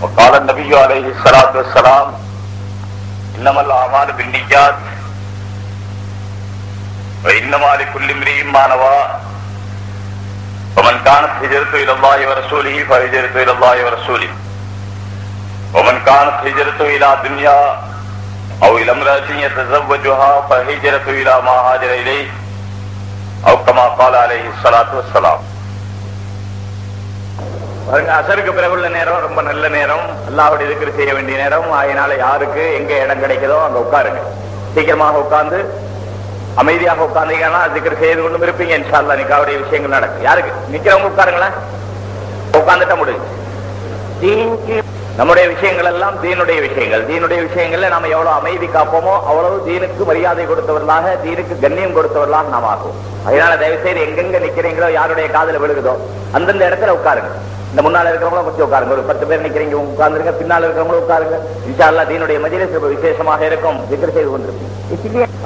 وقال النبي عليه الصلاة والسلام إنما الأعمال بالنيات وإنما لكل امرئ ما نوى ومن كانت هجرته إلى الله ورسوله فهجرته إلى الله ورسوله ومن كانت هجرته إلى دنيا أو إلى امرأة يتزوجها فهجرته إلى ما هاجر إليه أو كما قال عليه الصلاة والسلام. அசருக்கு பிறகுள்ள நேரம் ரொம்ப நல்ல நேரம், அல்லாஹ்வுடைய திக்ர் செய்ய வேண்டிய நேரம். அதனால யாருக்கு எங்க இடம் கிடைக்குதோ அங்க உட்காருங்க. சீக்கிரமாக உட்கார்ந்து அமைதியாக உட்கார்ந்தீங்கன்னா திக்ர் செய்து கொண்டும் இருப்பீங்க. இன்ஷா அல்லாஹ் நிக்காவுடைய விஷயங்கள் நடக்கும். யாருக்கு நிக்கிறவங்க உட்காருங்களேன், உட்கார்ந்துட்ட முடியும். நம்முடைய விஷயங்கள் எல்லாம் தீனுடைய விஷயங்கள். தீனுடைய விஷயங்கள்ல நாம எவ்வளவு அமைதி காப்போமோ அவ்வளவு தீனுக்கு மரியாதை கொடுத்தவர்களாக, தீனுக்கு கண்ணியம் கொடுத்தவர்களாக நாம் ஆகும். அதனால தயவு செய்து எங்கெங்க நிக்கிறீங்களோ, யாருடைய காதுல விழுகுதோ அந்தந்த இடத்துல உட்காருங்க. இந்த முன்னால இருக்கிறவங்களும் கொஞ்சம் உட்காருங்க. ஒரு 10 பேர் நிக்கிறீங்க, உட்கார்ந்துருங்க. பின்னால இருக்கிறவங்களும் உட்காருங்க. இன்ஷா அல்லாஹ் தீனுடைய மஜ்லிஸ் விசேஷமாக இருக்கும். திக்ர் செய்து கொண்டிருக்கும்.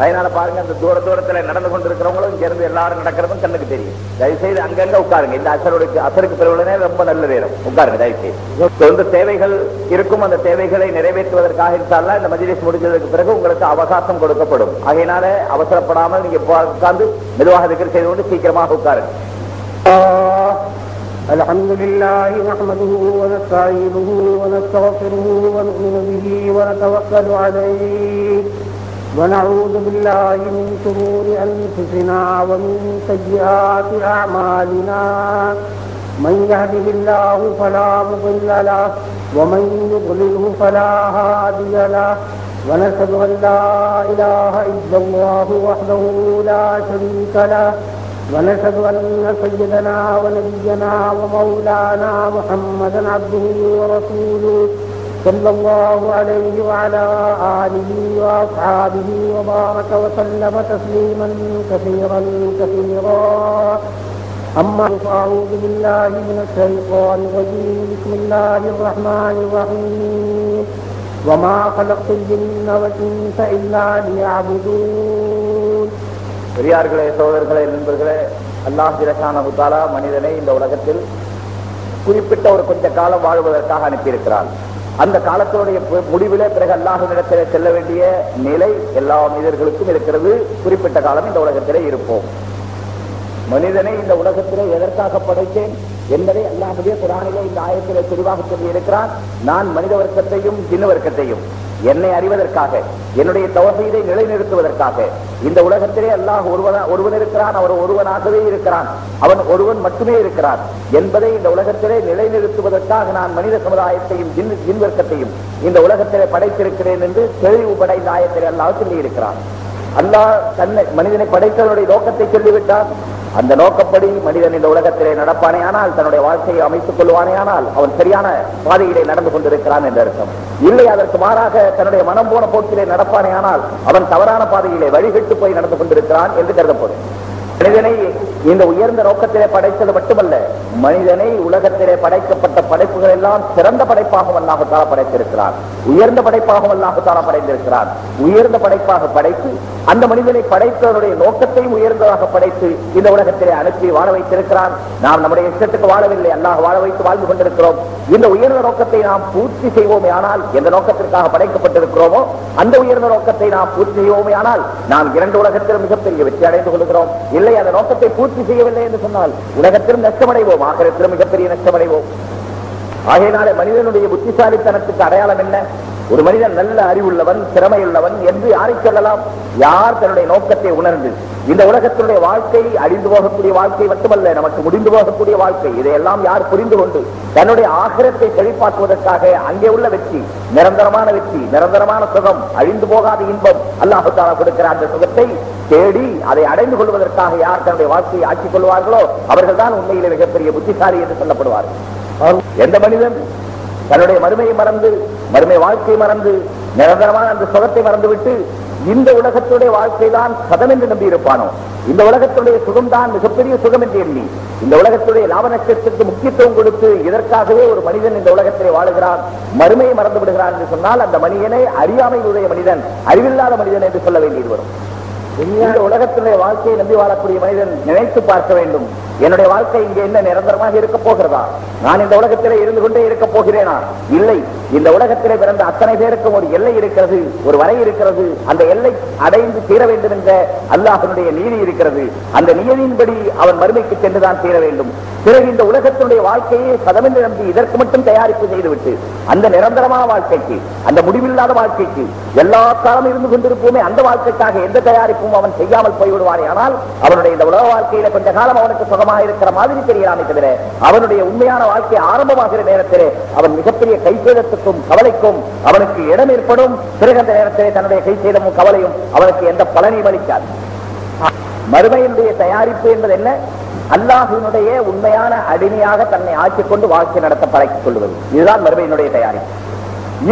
அதனால பாருங்க, அந்த தூரத்துல நடந்து கொண்டிருக்கிறவங்களும் இங்க இருந்து எல்லாரும் நடக்கிறதும் கண்ணுக்கு தெரியும். தயவு செய்து அங்கங்க உட்காருங்க. இந்த அசருக்கு பிறகுடனே ரொம்ப நல்ல நேரம், உட்காருங்க தயவு செய்து. சொந்த தேவைகள் இருக்கும், அந்த தேவைகளை நிறைவேற்றுவதற்காக இன்ஷா அல்லாஹ் இந்த மஜ்லிஸ் முடிஞ்சதுக்கு பிறகு உங்களுக்கு அவகாசம் கொடுக்கப்படும். ஆகையினால அவசரப்படாமல் நீங்க உட்கார்ந்து மெதுவாக திக்ர் செய்து கொண்டு சீக்கிரமாக உட்காருங்க. الحمد لله نحمده ونستعينه ونستغفره ونؤمن به ونتوكل عليه ونعوذ بالله من شرور أنفسنا ومن سيئات أعمالنا من يهده الله فلا مضل له ومن يضلله فلا هادي له ونشهد أن لا إله إلا الله وحده لا شريك له ونشهد أن سيدنا ونبينا ومولانا محمدا عبده ورسوله صلى الله عليه وعلى آله وأصحابه وبارك وسلم تسليما كثيرا كثيرا. أما فأعوذ بالله من الشيطان الرجيم. بسم الله الرحمن الرحيم. وما خلقت الجن والإنس إلا ليعبدون. பெரியார்களே, சகோதரர்களே, நண்பர்களே, அல்லாஹ் ஜல்லஷானஹு தஆலா மனிதனை இந்த உலகத்தில் குறிப்பிட்ட ஒரு கொஞ்ச காலம் வாழ்வதற்காக அனுப்பியிருக்கிறார். அந்த காலத்தினுடைய முடிவிலே பிறகு அல்லாஹ்விடத்திலே செல்ல வேண்டிய நிலை எல்லா மனிதர்களுக்கும் இருக்கிறது. குறிப்பிட்ட காலம் இந்த உலகத்திலே இருப்போம். மனிதனை இந்த உலகத்திலே எதற்காக படைத்தேன் என்பதை அல்லாஹ்வுடைய குர்ஆனிலே இந்த ஆயத்திலே தெளிவாக சொல்லி இருக்கிறான். நான் மனித வர்க்கத்தையும் ஜின் வர்க்கத்தையும் என்னை அறிவதற்காக, என்னுடைய தௌஹீதை நிலைநிறுத்துவதற்காக இந்த உலகத்திலே அல்லாஹ் ஒருவன் இருக்கிறான், அவர் ஒருவனாகவே இருக்கிறான், அவன் ஒருவன் மட்டுமே இருக்கிறான் என்பதை இந்த உலகத்திலே நிலைநிறுத்துவதற்காக நான் மனித சமுதாயத்தையும் ஜின் வர்க்கத்தையும் இந்த உலகத்திலே படைத்திருக்கிறேன் என்று தெளிவுபட இந்த ஆயத்திலே அல்லாஹ் சொல்லி இருக்கிறான். அல்லாஹ் தன்னை மனிதனை படைத்தவனுடைய நோக்கத்தை சொல்லிவிட்டான். அந்த நோக்கப்படி மனிதன் இந்த உலகத்திலே நடப்பானே ஆனால், தன்னுடைய வாழ்க்கையை அமைத்துக் கொள்வானே ஆனால் அவன் சரியான பாதையிலே நடந்து கொண்டிருக்கிறான் என்ற அர்த்தம். இல்லை, அதற்கு மாறாக தன்னுடைய மனம் போன போக்கிலே நடப்பானே ஆனால் அவன் தவறான பாதையிலே வழிகட்டு போய் நடந்து கொண்டிருக்கிறான் என்று கருதப்படும். மனிதனை இந்த உயர்ந்த நோக்கத்திலே படைத்தது மட்டுமல்ல, மனிதனை உலகத்திலே படைக்கப்பட்ட படைப்புகள் எல்லாம் சிறந்த படைப்பாகவும் அல்லாஹ் தஆலா படைத்திருக்கிறான். உயர்ந்த படைப்பாகவும் அல்லாஹ் தஆலா படைத்திருக்கிறான். உயர்ந்த படைப்பாக படைத்து அந்த மனிதனை படைத்தவருடைய நோக்கத்தையும் உயர்ந்ததாக படைத்து இந்த உலகத்திலே அனுப்பி வாழ வைத்திருக்கிறான். நாம் நம்முடைய இஷ்டத்துக்கு வாழவில்லை, அல்லாஹ் வாழ வைத்து வாழ்ந்து கொண்டிருக்கிறோம். இந்த உயர்ந்த நோக்கத்தை நாம் பூர்த்தி செய்வோமே ஆனால், எந்த நோக்கத்திற்காக படைக்கப்பட்டிருக்கிறோமோ அந்த உயர்ந்த நோக்கத்தை நாம் பூர்த்தி செய்வோமே ஆனால் நாம் இரண்டு உலகத்திலும் மிகப்பெரிய வெற்றி அடைந்து கொள்கிறோம். இல்லை, அந்த நோக்கத்தை பூர்த்தி செய்யவில்லை என்று சொன்னால் உலகத்திலும் நஷ்டமடைவோம், ஆகிரத்திலும் மிகப்பெரிய நஷ்டமடைவோம். ஆகையினாலே மனிதனுடைய புத்திசாலித்தனத்துக்கு அடையாளம் என்ன? ஒரு மனிதன் நல்ல அறிவுள்ளவன், திறமையுள்ளவன் என்று யாரை சொல்லலாம்? யார் தன்னுடைய நோக்கத்தை உணர்ந்து இந்த உலகத்தினுடைய வாழ்க்கை அழிந்து போகக்கூடிய வாழ்க்கை மட்டுமல்ல, நமக்கு முடிந்து போகக்கூடிய வாழ்க்கை, இதையெல்லாம் யார் புரிந்து கொண்டு தன்னுடைய ஆகிரத்தை செழிப்பாக்குவதற்காக அங்கே உள்ள வெற்றி, நிரந்தரமான வெற்றி, நிரந்தரமான சுகம், அழிந்து போகாத இன்பம் அல்லாஹ் தஆலா கொடுக்கிற அந்த சுகத்தை தேடி அதை அடைந்து கொள்வதற்காக யார் தன்னுடைய வாழ்க்கையை ஆக்கிக் கொள்வார்களோ அவர்கள் தான் உண்மையிலே மிகப்பெரிய புத்திசாலி என்று சொல்லப்படுவார்கள். எந்த மனிதன் தன்னுடைய மறுமையை மறந்து, மறுமை வாழ்க்கையை மறந்து, நிரந்தரமான அந்த சுகத்தை மறந்துவிட்டு இந்த உலகத்துடைய வாழ்க்கை தான் சதம் என்று நம்பி இருப்பானோ, இந்த உலகத்துடைய சுகம்தான் மிகப்பெரிய சுகம் என்று எண்ணி இந்த உலகத்துடைய லாப நஷ்டத்திற்கு முக்கியத்துவம் கொடுத்து இதற்காகவே ஒரு மனிதன் இந்த உலகத்திலே வாழுகிறான், மறுமையை மறந்து விடுகிறான் என்று சொன்னால் அந்த மனிதனை அறியாமை உடைய மனிதன், அறிவில்லாத மனிதன் என்று சொல்ல வேண்டியது வரும். இந்த உலகத்தினுடைய வாழ்க்கையை நம்பி வாழக்கூடிய மனிதன் நினைத்து பார்க்க வேண்டும், என்னுடைய வாழ்க்கை இங்கே என்ன நிரந்தரமாக இருக்க போகிறதா? நான் இந்த உலகத்திலே இருந்து கொண்டே இருக்க போகிறேனா? இல்லை. இந்த உலகத்திலே பிறந்த அத்தனை பேருக்கும் ஒரு எல்லை இருக்கிறது, ஒரு வரை இருக்கிறது. அந்த எல்லை அடைந்து தீர வேண்டும் என்ற அல்லாஹ்வுடைய நீதி இருக்கிறது. அந்த நியதியின்படி அவன் மறுமைக்கு சென்றுதான் தீர வேண்டும். பிறகு இந்த உலகத்தினுடைய வாழ்க்கையை சதமென்று நம்பி இதற்கு மட்டும் தயாரிப்பு செய்துவிட்டு அந்த நிரந்தரமான வாழ்க்கைக்கு, அந்த முடிவில்லாத வாழ்க்கைக்கு எல்லா காலம் இருந்து கொண்டிருப்போமே, அந்த வாழ்க்கைக்காக எந்த தயாரிப்பும் அவன் செய்யாமல் போய்விடுவானே. ஆனால் அவனுடைய இந்த உலக வாழ்க்கையில கொஞ்ச காலம் அவனுக்கு சுகமாக இருக்கிற மாதிரி தெரியலாமே தவிர அவனுடைய உண்மையான வாழ்க்கை ஆரம்பமாகிற நேரத்திலே அவன் மிகப்பெரிய கைசேதத்துக்கும் கவலைக்கும் அவனுக்கு இடம் ஏற்படும். பிறகு அந்த நேரத்திலே தன்னுடைய கைசேதமும் கவலையும் அவனுக்கு எந்த பலனையும் அளிக்காது. மறுமையினுடைய தயாரிப்பு என்பது என்ன? அல்லாஹ்வினுடைய உண்மையான அடிமையாக தன்னை ஆக்கிக் கொண்டு வாழ்க்கை நடத்த பழக்கிக் கொள்வது. இதுதான் மறுமையினுடைய தயாரிப்பு.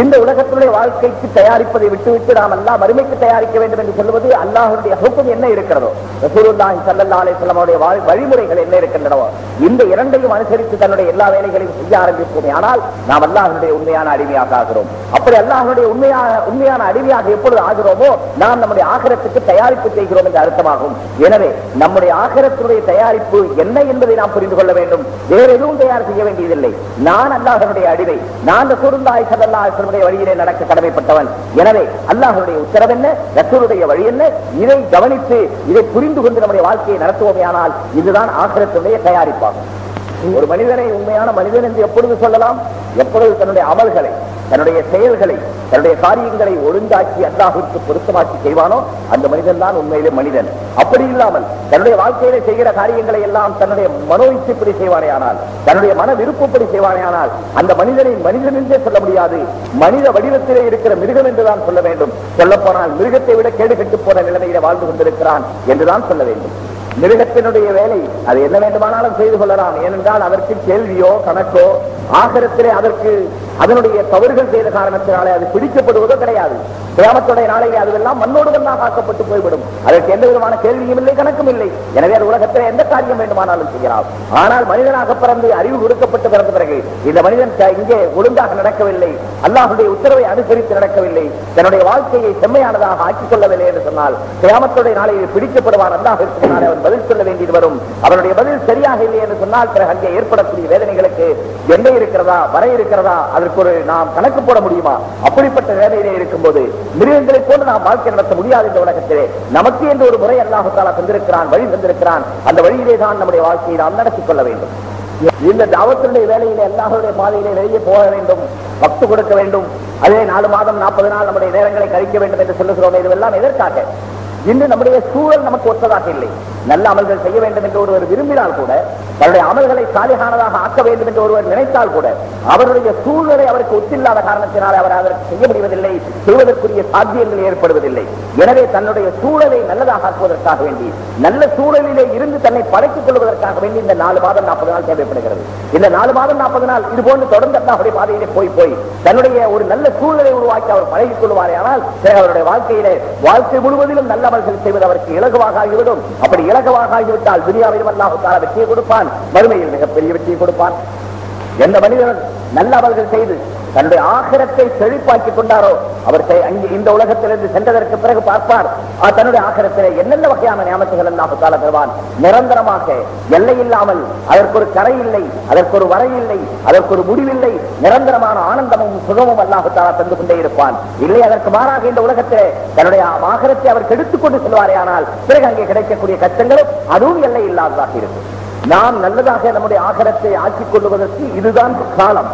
இந்த உலகத்தினுடைய வாழ்க்கைக்கு தயாரிப்பதை விட்டுவிட்டு நாம் அல்லாஹ் மறுமைக்கு தயாரிக்க வேண்டும் என்று சொல்வது அல்லாஹ்வுடைய ஹுக்ம் என்ன இருக்கிறதோ, ரசூலுல்லாஹி ஸல்லல்லாஹு அலைஹி வஸல்லம் அவருடைய வழிமுறைகள் என்ன இருக்கின்றனவோ, இந்த இரண்டையும் அனுசரித்து தன்னுடைய எல்லா வேலைகளையும் செய்ய ஆரம்பிப்போமே ஆனால் நாம் அல்லாஹ்வுடைய உண்மையான அடிமையாக ஆகிறோம். அப்படி அல்லாஹ்வுடைய உண்மையான அடிமையாக எப்பொழுது ஆகிறோமோ நாம் நம்முடைய ஆகிரத்துக்கு தயாரிப்பு செய்கிறோம் என்று அர்த்தமாகும். எனவே நம்முடைய ஆகிரத்தினுடைய தயாரிப்பு என்ன என்பதை நாம் புரிந்து கொள்ள வேண்டும். வேற எதுவும் தயார் செய்ய வேண்டியதில்லை. நான் அல்லாஹ்வுடைய அடிமை, நான் ரசூலுல்லாஹி ஸல்லல்லாஹு அலைஹி வஸல்லம் வழியிலே நடக்க கடமைப்பட்டவன். எனவே அல்லாஹ்வுடைய உத்தரவு என்ன, ரசூலுடைய வழி என்ன, இதை கவனித்து இதை புரிந்து கொண்டு நம்முடைய வாழ்க்கையை நடத்துவோமே ஆனால் இதுதான் ஆகிரத்துடைய தயாரிப்பாகும். ஒரு மனிதனை உண்மையான மனிதன் என்று எப்பொழுது சொல்லலாம்? எப்பொழுது தன்னுடைய அமல்களை, தன்னுடைய செயல்களை, தன்னுடைய காரியங்களை ஒழுங்காக்கி அல்லாஹ்வுக்கு பொருத்தமாக்கி செய்வானோ அந்த மனிதன் தான் உண்மையிலே மனிதன். அப்படி இல்லாமல் தன்னுடைய வாழ்க்கையில செய்கிற காரியங்களை எல்லாம் தன்னுடைய மனோ இச்சைப்படி செய்வானே ஆனால், தன்னுடைய மன விருப்பப்படி செய்வானே ஆனால் அந்த மனிதனை மனிதன் என்றே சொல்ல முடியாது. மனித வடிவத்திலே இருக்கிற மிருகம் என்றுதான் சொல்ல வேண்டும். சொல்ல போனால் மிருகத்தை விட கேடு கெட்டு போன நிலைமையில வாழ்ந்து கொண்டிருக்கிறான் என்றுதான் சொல்ல வேண்டும். மிருகத்தினுடைய வேலை அது என்ன வேண்டுமானாலும் செய்து கொள்ளலாம். ஏனென்றால் அதற்கு கேள்வியோ கணக்கோ ஆகிரத்திலே அதற்கு அதனுடைய தவறுகள் செய்த காரணத்தினாலே அது பிடிக்கப்படுவதோ கிடையாது. கியாமத்துடைய நாளையிலே அதுவெல்லாம் மண்ணோடு மண்ணாக ஆக்கப்பட்டு போய்விடும். அதற்கு எந்த விதமான கேள்வியும் இல்லை, கணக்கும் இல்லை. எனவே அது உலகத்தில் எந்த காரியம் வேண்டுமானாலும் செய்யலாம். ஆனால் மனிதனாக பிறந்து அறிவு கொடுக்கப்பட்டு பிறந்த பிறகு இந்த மனிதன் இங்கே ஒழுங்காக நடக்கவில்லை, அல்லாஹ்வுடைய உத்தரவை அனுசரித்து நடக்கவில்லை, தன்னுடைய வாழ்க்கையை செம்மையானதாக ஆக்கிக் கொள்ளவில்லை என்று சொன்னால் கியாமத்துடைய நாளையில் பிடிக்கப்படுவான். அல்லாஹ்விற்கு நாளை அவன் பதில் சொல்ல வேண்டியது வரும். அவனுடைய பதில் சரியாக இல்லை என்று சொன்னால் பிறகு அங்கே ஏற்படக்கூடிய வேதனைகளுக்கு எண்ணெய் இருக்கிறதா, வரை இருக்கிறதா, அதற்கு ஒரு நாம் கணக்கு போட முடியுமா? அப்படிப்பட்ட வேலையிலே இருக்கும்போது மிருகங்களை போன்று நாம் வாழ்க்கை நடத்த முடியாது. இந்த உலகத்திலே நமக்கு என்று ஒரு முறை அல்லாஹ் தஆலா தந்திருக்கிறான், வழி தந்திருக்கிறான். அந்த வழியிலே தான் நம்முடைய வாழ்க்கையை நாம் நடத்திக் கொள்ள வேண்டும். இந்த தாவத்துடைய வேலையிலே அல்லாஹ்வுடைய பாதையிலே வெளியே போக வேண்டும், வக்து கொடுக்க வேண்டும். அதே 4 மாதம் 40 நாள் நம்முடைய நேரங்களை கழிக்க வேண்டும் என்று சொல்லுகிறோம். இதுவெல்லாம் எதற்காக? இன்று நம்முடைய சூழல் நமக்கு ஒத்ததாக இல்லை. நல்ல அமல்கள் செய்ய வேண்டும் என்று ஒருவர் விரும்பினால் கூட, தன்னுடைய அமல்களை சாலிகானதாக ஆக்க வேண்டும் என்று ஒருவர் நினைத்தால் கூட அவருடைய சூழ்நிலை அவருக்கு ஒத்தில்லாத காரணத்தினால் அவர் அதற்கு செய்ய முடிவதில்லை, செய்வதற்குரிய சாத்தியங்கள் ஏற்படுவதில்லை. எனவே தன்னுடைய சூழலை நல்லதாக ஆக்குவதற்காக வேண்டி, நல்ல சூழலிலே இருந்து தன்னை படைத்துக் கொள்வதற்காக வேண்டி இந்த 4 மாதம் 40 நாள் தேவைப்படுகிறது. இந்த 4 மாதம் 40 நாள் இது போன்று தொடர்ந்து அல்லாஹ்வுடைய பாதையிலே போய் தன்னுடைய ஒரு நல்ல சூழலை உருவாக்கி அவர் பழகிக் கொள்வாரே ஆனால் அவருடைய வாழ்க்கையிலே வாழ்க்கை முழுவதிலும் நல்ல அமல்கள் செய்வது அவருக்கு இலகுவாக ஆகிவிடும். அப்படி இலகுவாக ஆகிவிட்டால் துனியாவிலும் அல்லாஹ் தஆலா வெற்றியை கொடுப்பான், மறுமையில் மிகப்பெரிய வெற்றியை கொடுப்பான். எந்த மனிதன் நல்ல அமல்கள் செய்து தன்னுடைய ஆகிரத்தை செழிப்பாக்கிக் கொண்டாரோ அவர் இந்த உலகத்திலிருந்து சென்றதற்கு பிறகு பார்ப்பார் தன்னுடைய ஆகிரத்திலே என்னென்ன வகையான நியமத்துகள் அல்லாஹ் தஆலா தருவான். நிரந்தரமாக, எல்லை இல்லாமல், அதற்கு ஒரு கரை இல்லை, அதற்கு ஒரு வரை இல்லை, அதற்கு ஒரு முடிவில்லை, நிரந்தரமான ஆனந்தமும் சுகமும் அல்லாஹ் தஆலா தந்து கொண்டே இருப்பான். இல்லை அதற்கு மாறாக இந்த உலகத்திலே தன்னுடைய ஆகிரத்தை அவர் கெடுத்துக் கொண்டு செல்வாரே ஆனால் பிறகு அங்கே கிடைக்கக்கூடிய கஷ்டங்களும் அதுவும் எல்லை இல்லாததாக இருக்கும். நாம் நல்லதாக நம்முடைய ஆகிரத்தை ஆக்கிக் கொள்வதற்கு இதுதான் காலம்.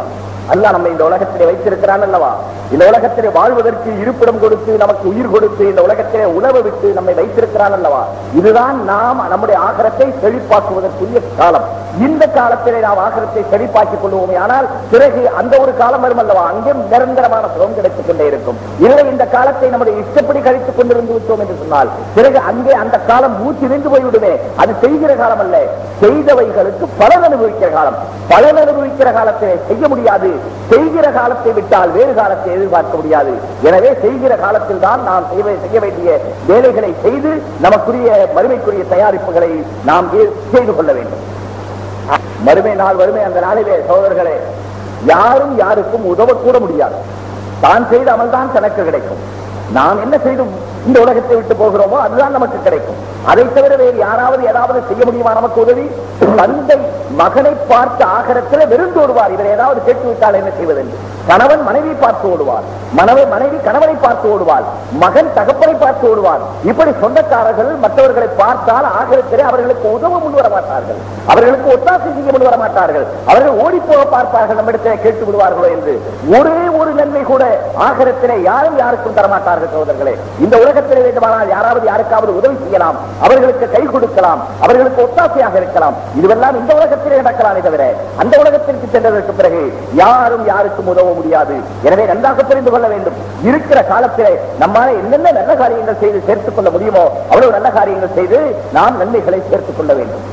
அல்லாஹ் நம்ம இந்த உலகத்திலே வைத்திருக்கிறான் அல்லவா? இந்த உலகத்திலே வாழ்வதற்கு இருப்பிடம் கொடுத்து, நமக்கு உயிர் கொடுத்து, இந்த உலகத்திலே உணவு விட்டு நம்மை வைத்திருக்கிறான் அல்லவா? இதுதான் நாம் நம்முடைய ஆகிரத்தை செழிப்பாக்குவதற்குரிய காலம். இந்த காலத்திலே நாம் ஆகிரத்தை செழிப்பாக்கிக் கொள்வோமே ஆனால் பிறகு அந்த ஒரு காலம் வரும் அல்லவா, அங்கே நிரந்தரமான சுகம் கிடைத்துக் கொண்டே இருக்கும். இல்லை இந்த காலத்தை நம்முடைய இஷ்டப்படி கழித்துக் கொண்டிருந்து விட்டோம் என்று சொன்னால் பிறகு அங்கே அந்த காலம் மூச்சு நின்று போய்விடுமே. அது செய்கிற காலம் அல்ல, செய்தவைகளுக்கு பலன் அனுபவிக்கிற காலம். பலன் அனுபவிக்கிற காலத்தை செய்ய முடியாது, செய்கிற காலத்தை விட்டால் வேறு காலத்தை எதிர்பார்க்க முடியாது. எனவே செய்கிற காலத்தில் தான் நாம் செய்ய வேண்டிய வேலைகளை செய்து நமக்குரிய மறுமைக்குரிய தயாரிப்புகளை நாம் செய்து கொள்ள வேண்டும். மறுமை நாள் வறுமை, அந்த நாளிலே சகோதரர்களே யாரும் யாருக்கும் உதவக்கூட முடியாது. தான் செய்த அமல் தான் தனக்கு கிடைக்கும். நாம் என்ன செய்து இந்த உலகத்தை விட்டு போகிறோமோ அதுதான் நமக்கு கிடைக்கும். அதை தவிர வேறு யாராவது ஏதாவது செய்ய முடியுமா நமக்கு உதவி? தந்தை மகனை பார்த்து ஆகரத்தில் வெறுந்து ஓடுவார். இவர் ஏதாவது கேட்டுவிட்டால் என்ன செய்வதென்று. கணவன் மனைவி பார்த்து ஓடுவார், மனைவி கணவனை பார்த்து ஓடுவார், மகன் தகப்பனை பார்த்து ஓடுவார். இப்படி சொந்தக்காரர்கள் மற்றவர்களை பார்த்தால் ஆகரத்திலே அவர்களுக்கு உதவ முன் வர மாட்டார்கள், அவர்களுக்கு ஒத்தாசை செய்ய முன் வர மாட்டார்கள். அவர்கள் ஓடி போக பார்ப்பார்கள், நம்மிடத்திலே கேட்டு விடுவார்களோ என்று. ஒரே ஒரு நன்மை கூட ஆகரத்திலே யாரும் யாருக்கும் தரமாட்டார்கள் சகோதரர்களே. இந்த உலகத்திலே வேண்டுமானால் யாராவது யாருக்காவது உதவி செய்யலாம், அவர்களுக்கு கை கொடுக்கலாம், அவர்களுக்கு ஒத்தாசையாக இருக்கலாம். இதுவெல்லாம் இந்த உலகத்திலே நடக்கலாமே தவிர அந்த உலகத்திற்கு சென்றதற்கு பிறகு யாரும் யாருக்கும் உதவ முடியாது. எனவே நன்றாக புரிந்து கொள்ள வேண்டும், இருக்கிற காலத்திலே நம்மால் என்னென்ன நல்ல காரியங்கள் செய்து சேர்த்துக் கொள்ள முடியுமோ அவ்வளவு நல்ல காரியங்கள் செய்து நாம் நன்மைகளை சேர்த்துக் கொள்ள வேண்டும்.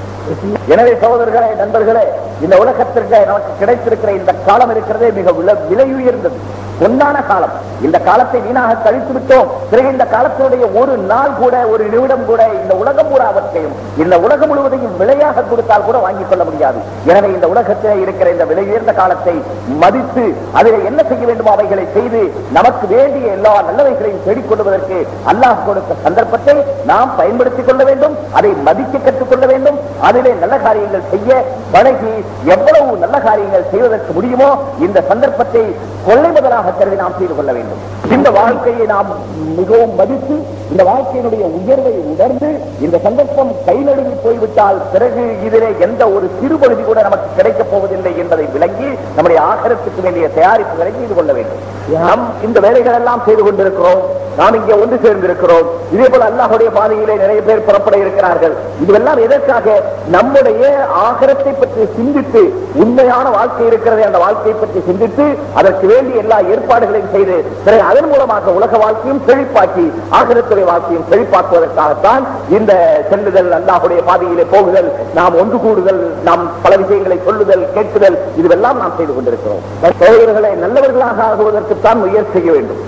எனவே சகோதரர்களே, நண்பர்களே, இந்த உலகத்திற்கு நமக்கு கிடைத்திருக்கிற இந்த காலம் இருக்கிறதே மிக விலை உயர்ந்தது, பொன்னான காலம். இந்த காலத்தை வீணாக கழித்து விட்டோம். பிறகு இந்த காலத்தினுடைய ஒரு நாள் கூட, ஒரு நிமிடம் கூட இந்த உலகம் பூராவற்றையும், இந்த உலகம் முழுவதையும் விலையாக கொடுத்தால் கூட வாங்கிக் கொள்ள முடியாது. எனவே இந்த உலகத்திலே இருக்கிற இந்த விலை உயர்ந்த காலத்தை மதித்து அதில் என்ன செய்ய வேண்டுமோ அவைகளை செய்து நமக்கு வேண்டிய எல்லா நல்லவைகளையும் தேடிக்கொள்வதற்கு அல்லாஹ் கொடுத்த சந்தர்ப்பத்தை நாம் பயன்படுத்திக் கொள்ள வேண்டும். அதை மதிக்க கற்றுக்கொள்ள வேண்டும். அதிலே நல்ல காரியங்கள் செய்ய பழகி எவ்வளவு நல்ல காரியங்கள் செய்வதற்கு முடியுமோ இந்த சந்தர்ப்பத்தை கொள்ளை முதலாக கருதி நாம் செய்து கொள்ள வேண்டும். இந்த வாழ்க்கையை நாம் மிகவும் மதித்து இந்த வாழ்க்கையினுடைய உயர்வை உணர்ந்து இந்த சந்தர்ப்பம் கை நழுவி போய்விட்டால் பிறகு இதிலே எந்த ஒரு சிறுபகுதி கூட நமக்கு கிடைக்கப் போவதில்லை என்பதை விளங்கி நம்முடைய ஆகரத்துக்கு வேண்டிய தயாரிப்புகளை செய்து கொள்ள வேண்டும். நாம் இந்த வேலைகள் எல்லாம் செய்து கொண்டிருக்கிறோம், நாம் இங்கே ஒன்று சேர்ந்திருக்கிறோம். இதே போல அல்லாஹ்வுடைய பாதையிலே நிறைய பேர் புறப்பட இருக்கிறார்கள். இதுவெல்லாம் எதற்காக? நம்முடைய ஆகரத்தை பற்றி சிந்தித்து, உண்மையான வாழ்க்கை இருக்கிறது அந்த வாழ்க்கையை பற்றி சிந்தித்து அதற்கு வேண்டிய எல்லா ஏற்பாடுகளையும் செய்து பிறகு அதன் மூலமாக உலக வாழ்க்கையும் செழிப்பாக்கி ஆகரத்துடைய வாழ்க்கையும் செழிப்பாக்குவதற்காகத்தான் இந்த செல்லுதல், அல்லாஹ்வுடைய பாதையிலே போகுதல், நாம் ஒன்று கூடுதல், நாம் பல விஷயங்களை சொல்லுதல், கேட்குதல், இதுவெல்லாம் நாம் செய்து கொண்டிருக்கிறோம். சகோதரர்களை, நல்லவர்களாக ஆகுவதற்குத்தான் முயற்சி செய்ய வேண்டும்.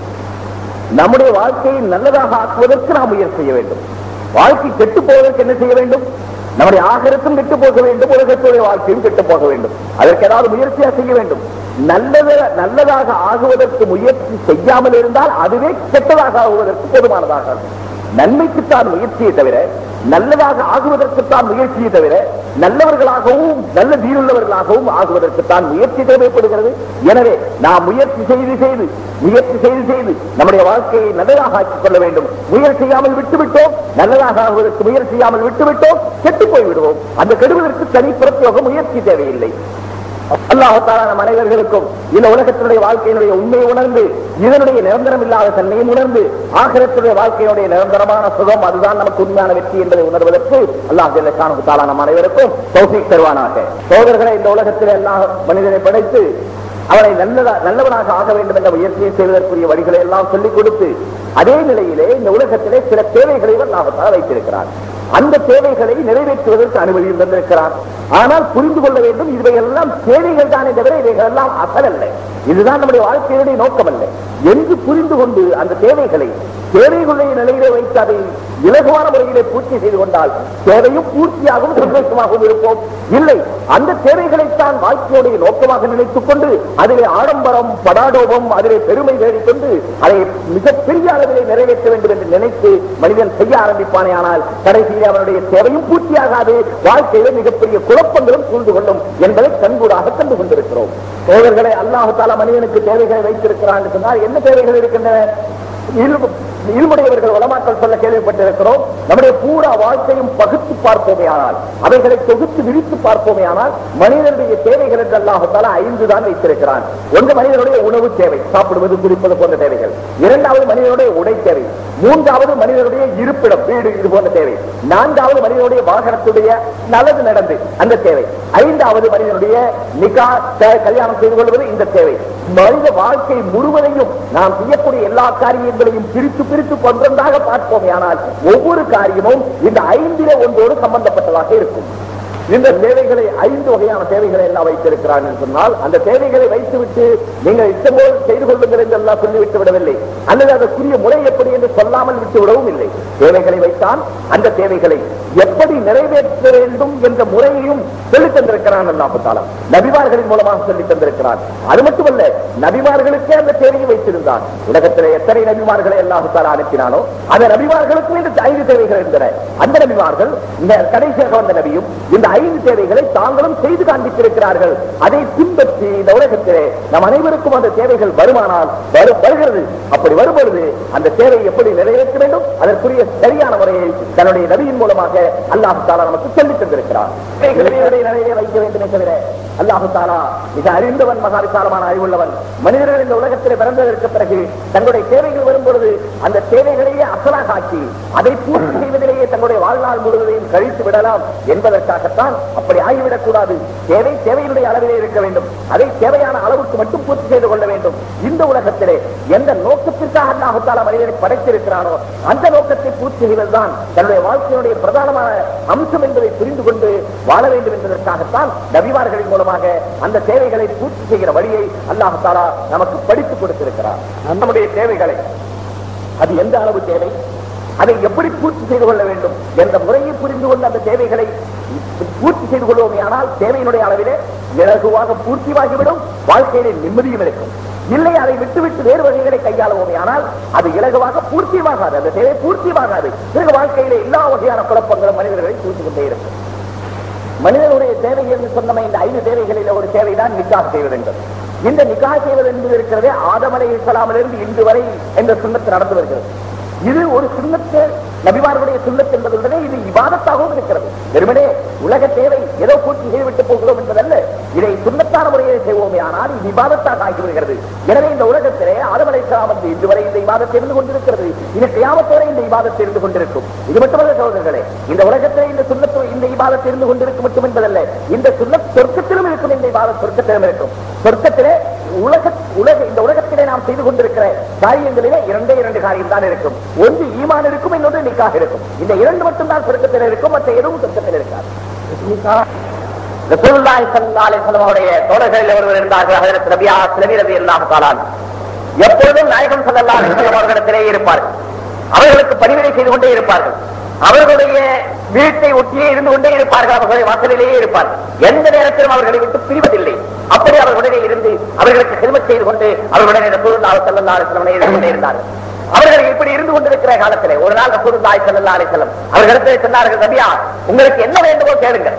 நம்முடைய வாழ்க்கையை நல்லதாக ஆக்குவதற்கு நாம் முயற்சி செய்ய வேண்டும். வாழ்க்கை கெட்டு போவதற்கு என்ன செய்ய வேண்டும்? நம்முடைய ஆகரத்தும் கெட்டு போக வேண்டும், உலகத்துடைய வாழ்க்கையும் கெட்டு போக வேண்டும். அதற்கு ஏதாவது முயற்சியாக செய்ய வேண்டும். நல்லதாக ஆகுவதற்கு முயற்சி செய்யாமல் இருந்தால் அதுவே கெட்டதாக ஆகுவதற்கு போதுமானதாக இருக்கும். நன்மைக்குத்தான் முயற்சியை தவிர, நல்லதாக ஆகுவதற்குத்தான் முயற்சியை தவிர, நல்லவர்களாகவும் நல்ல தீனுள்ளவர்களாகவும் ஆகுவதற்குத்தான் முயற்சி தேவைப்படுகிறது. எனவே நாம் முயற்சி செய்து நம்முடைய வாழ்க்கையை நல்லதாக ஆக்கிக் கொள்ள வேண்டும். முயற்சி செய்யாமல் விட்டுவிட்டோம், நல்லதாக ஆகுவதற்கு முயற்சி செய்யாமல் விட்டுவிட்டோம், கெட்டு போய் விடுவோம். அந்த கெடுவதற்கு தனி பிரத்யோக முயற்சி தேவையில்லை. அல்லாஹ் தஆலா நம் அனைவர்களுக்கும் இந்த உலகத்தினுடைய வாழ்க்கையினுடைய உண்மையை உணர்ந்து, இதனுடைய நிரந்தரம் இல்லாத தன்மையும் உணர்ந்து, ஆகிரத்துடைய வாழ்க்கையினுடைய நிரந்தரமான சுகம் அதுதான் நமக்கு உண்மையான வெற்றி என்பதை உணர்வதற்கு அல்லாஹ் ஜல்ல ஷானஹு தஆலா நம் அனைவருக்கும் தௌஃபீக் தருவானாக. சோதரர்களை, இந்த உலகத்தில் அல்லாஹ் மனிதனை படைத்து அவனை நல்லவனாக ஆக வேண்டும் என்ற முயற்சியை செய்வதற்குரிய வழிகளை எல்லாம் சொல்லிக் கொடுத்து, அதே நிலையிலே இந்த உலகத்திலே சில தேவைகளை அல்லாஹ் தஆலா வைத்திருக்கிறார். அந்த தேவைகளை நிறைவேற்றுவதற்கு அனுமதியும் தந்திருக்கிறார். ஆனால் புரிந்து கொள்ள வேண்டும், இவையெல்லாம் தேவைகள் தானே தவிர இவைகள் எல்லாம் அசல் அல்ல, இதுதான் நம்முடைய வாழ்க்கையுடைய நோக்கம் அல்ல என்று புரிந்து கொண்டு அந்த தேவைகளுடைய நிலையிலே வைத்து அதை இலகுவான முறையிலே பூர்த்தி செய்து கொண்டால் தேவையும் பூர்த்தியாகவும் சந்தோஷமாகவும் இருப்போம். இல்லை, அந்த தேவைகளைத்தான் வாழ்க்கையுடைய நோக்கமாக நினைத்துக் கொண்டு அதிலே ஆடம்பரம், படாடோபம், அதிலே பெருமை தேடிக்கொண்டு அதை மிகப்பெரிய அளவிலே நிறைவேற்ற வேண்டும் என்று நினைத்து மனிதன் செய்ய ஆரம்பிப்பானே, ஆனால் கடைசியில் அவனுடைய தேவையும் பூர்த்தியாகாது, வாழ்க்கையிலே மிகப்பெரிய குழப்பங்களும் சூழ்ந்து கொள்ளும் என்பதை கண்கூடாக கண்டு கொண்டிருக்கிறோம். சோதரர்களை, அல்லாஹ் தஆலா மனிதனுக்கு தேவைகளை வைத்திருக்கிறான் என்று சொன்னால் என்ன தேவைகள் இருக்கின்றன? இல்முடையவர்கள் உலமாக்கள் சொல்ல கேள்விப்பட்டிருக்கிறோம். நம்முடைய பூரா வாழ்க்கையும் பகுத்து பார்ப்போமே ஆனால், அவைகளை தொகுத்து விரித்து பார்ப்போமே ஆனால், மனிதனுடைய தேவைகள் என்று அல்லாஹ் தஆலா 5 தான் வைத்திருக்கிறான். ஒன்று மனிதனுடைய உணவு தேவை, சாப்பிடுவது, குடிப்பது போன்ற தேவைகள். இரண்டாவது மனிதனுடைய உடை தேவை. மூன்றாவது மனிதனுடைய இருப்பிடம், வீடு, இது போன்ற தேவை. நான்காவது மனிதனுடைய வாகனத்துடைய நல்லது நடந்து அந்த தேவை. ஐந்தாவது மனிதனுடைய நிகா, கல்யாணம் செய்து கொள்வது, இந்த தேவை. மனித வாழ்க்கை முழுவதையும் நாம் செய்யக்கூடிய எல்லா காரியங்களையும் பிரித்து பிரித்து ஒன்றொன்றாக பார்ப்போமே ஆனால் ஒவ்வொரு காரியமும் இந்த 5 ஒன்றோடு சம்பந்தப்பட்டதாக இருக்கும். இந்த தேவைகளை 5 வகையான தேவைகளை எல்லாம் வைத்திருக்கிறார் என்று சொன்னால், அந்த தேவைகளை வைத்துவிட்டு நீங்கள் இஷ்டம்போது செய்து கொள்ளுங்கள் என்று எல்லாம் சொல்லிவிட்டு விடவில்லை, அல்லது அதற்குரிய முறை எப்படி என்று சொல்லாமல் விட்டு விடவும் இல்லை. தேவைகளை வைத்தான், அந்த தேவைகளை எப்படி நிறைவேற்ற வேண்டும் என்ற முறையையும் சொல்லித் தந்திருக்கிறான் அல்லாஹ் தஆலா. நபிமார்களின் மூலமாக சொல்லித் தந்திருக்கிறான். அது மட்டுமல்ல, நபிமார்களுக்கே அந்த தேவையை வைத்திருந்தான். உலகத்திலே எத்தனை நபிமார்களை அல்லாஹ் தஆலா அனுப்பினானோ அந்த நபிமார்களுக்கும் இந்த 5 தேவைகள் இருந்தன. அந்த நபிமார்கள் இந்த கடைசியாக வந்த நபியும் இந்த 5 தேவைகளை தாங்களும் செய்து காண்பித்திருக்கிறார்கள். அதை பின்பற்றி இந்த உலகத்திலே நம் அனைவருக்கும் அந்த தேவைகள் வருமானால் வருகிறது. அப்படி வரும்பொழுது அந்த தேவையை எப்படி நிறைவேற்ற வேண்டும், அதற்குரிய சரியான முறையை தன்னுடைய நபியின் மூலமாக அல்லாஹ் தஆலா நமக்கு சொல்லித் தந்திருக்கிறார். நிறைவே வைக்க வேண்டும் தவிர அல்லாஹ் தஆலா மிக அறிந்தவன், மகா விசாலமான அறிவுள்ளவன். மனிதர்கள் இந்த உலகத்திலே பிறந்ததற்கு பிறகு தங்களுடைய தேவைகள் வரும்பொழுது அந்த தேவைகளையே அசலாக ஆக்கி அதை பூர்த்தி செய்வதிலேயே தங்களுடைய வாழ்நாள் முழுவதையும் கழித்து விடலாம் என்பதற்காகத்தான் அப்படி ஆகிவிடக் கூடாது. தேவை தேவையினுடைய அளவிலே இருக்க வேண்டும். அதை தேவையான அளவுக்கு மட்டும் பூர்த்தி செய்து கொள்ள வேண்டும். இந்த உலகத்திலே எந்த நோக்கத்திற்காக அல்லாஹ் தஆலா மனிதனை படைத்திருக்கிறானோ அந்த நோக்கத்தை பூர்த்தி செய்வதுதான் தன்னுடைய வாழ்க்கையினுடைய பிரதானமான அம்சம் என்பதை புரிந்து கொண்டு வாழ வேண்டும் என்பதற்காகத்தான் நபிமார்களின் மூலமாக அந்த தேவைகளை பூர்த்தி செய்கிற வழியை அல்லாஹ் தஆலா நமக்கு படித்துக் கொடுத்திருக்கிறார். நம்முடைய தேவைகளை அது எந்த அளவு தேவை, அதை எப்படி பூர்த்தி செய்து கொள்ள வேண்டும் என்ற முறையை புரிந்து கொண்டு அந்த தேவைகளை பூர்த்தி செய்து கொள்வோமே ஆனால் தேவையினுடைய அளவிலே இலகுவாக பூர்த்தியாகிவிடும், வாழ்க்கையிலே நிம்மதியும் இருக்கும். இல்லை, அதை விட்டுவிட்டு வேறு வகைகளை கையாளுவோமே ஆனால் அது இலகுவாக பூர்த்தியமாகாது, அந்த தேவை பூர்த்தியமாகாது. பிறகு வாழ்க்கையிலே எல்லா வகையான குழப்பங்களும் மனிதர்களை தூக்கி கொண்டே இருக்கும். மனிதனுடைய தேவை என்று சொன்ன இந்த 5 தேவைகளில் ஒரு தேவைதான் நிக்காஹ் செய்வது என்பது. இந்த நிக்காஹ் செய்வது என்பது இருக்கிறதே ஆதம் அலைஹிஸ்ஸலாமிலிருந்து இன்று வரை என்ற சுன்னத்து நடந்து வருகிறது. இது ஒரு சுன்னத்து, நபிமார்களுடைய சுன்னத் என்பதுடனே இது இபாதத்தாகவும் இருக்கிறது. வெறுமனே உலக தேவை ஏதோ பூர்த்தி செய்துவிட்டு போகிறோம் என்பதல்ல, இதை சுன்னத்தான முறையை செய்வோமே ஆனால் இது இபாதத்தாக ஆகிவிடுகிறது. எனவே இந்த உலகத்திலே ஆதம் அலைஹிஸ்ஸலாம் வந்து இன்று வரை இந்த இபாதத் இருந்து கொண்டிருக்கிறது. இது கியாமத் வரை இந்த இபாதத் இருந்து கொண்டிருக்கும். இது மட்டுமல்ல சகோதரர்களே, இந்த உலகத்திலே இந்த சுன்னத்து இந்த இபாதத் இருந்து கொண்டிருக்கும் மட்டும் என்பதல்ல, இந்த சுன்னத் சொர்க்கத்திலும் இருக்கும், இந்த இபாதத் சொர்க்கத்திலும் இருக்கும். சொர்க்கத்திலே இந்த உலகத்திலே நாம் செய்து கொண்டிருக்கிற காரியங்களிலே 2 காரியம் தான் இருக்கும். ஒன்று ஈமான் இருக்கும், இன்னொன்று நிக்காஹ் இருக்கும். இந்த 2 மட்டும் தான் சொர்க்கத்தில் இருக்கும், மற்ற எதுவும் சொர்க்கத்தில் இருக்காது. ரசூலுல்லாஹி ஸல்லல்லாஹு அலைஹி வஸல்லம் அவருடைய தோழர்களில் ஒருவர் இருந்தார்கள், ஹஜ்ரத் ரபியா ரலியல்லாஹு தஆலா. எப்பொழுதும் நாயகம் ஸல்லல்லாஹு அலைஹி வஸல்லம் அவர்களிடத்திலே இருப்பார்கள். அவர்களுக்கு பணிவிடை செய்து கொண்டே இருப்பார்கள். அவர்களுடைய வீட்டை ஒட்டியே இருந்து கொண்டே இருப்பார்கள். அவர்களுடைய வாசலிலேயே இருப்பார்கள். எந்த நேரத்திலும் அவர்களை விட்டு பிரிவதில்லை. அப்படி அவர்களுடனே இருந்து அவர்களுக்கு ஹிதமத் செய்து கொண்டு அவர்களுடைய ரசூலுல்லாஹி ஸல்லல்லாஹு அலைஹி வஸல்லம் இருந்து கொண்டே இருந்தார்கள். அவர்கள் இப்படி இருந்து கொண்டிருக்கிற காலத்திலே ஒரு நாள் ரசூலுல்லாஹி ஸல்லல்லாஹு அலைஹி வஸல்லம் அவர்களிடத்தில் சொன்னார்கள், ரபியா, உங்களுக்கு என்ன வேண்டுமோ கேளுங்கள்,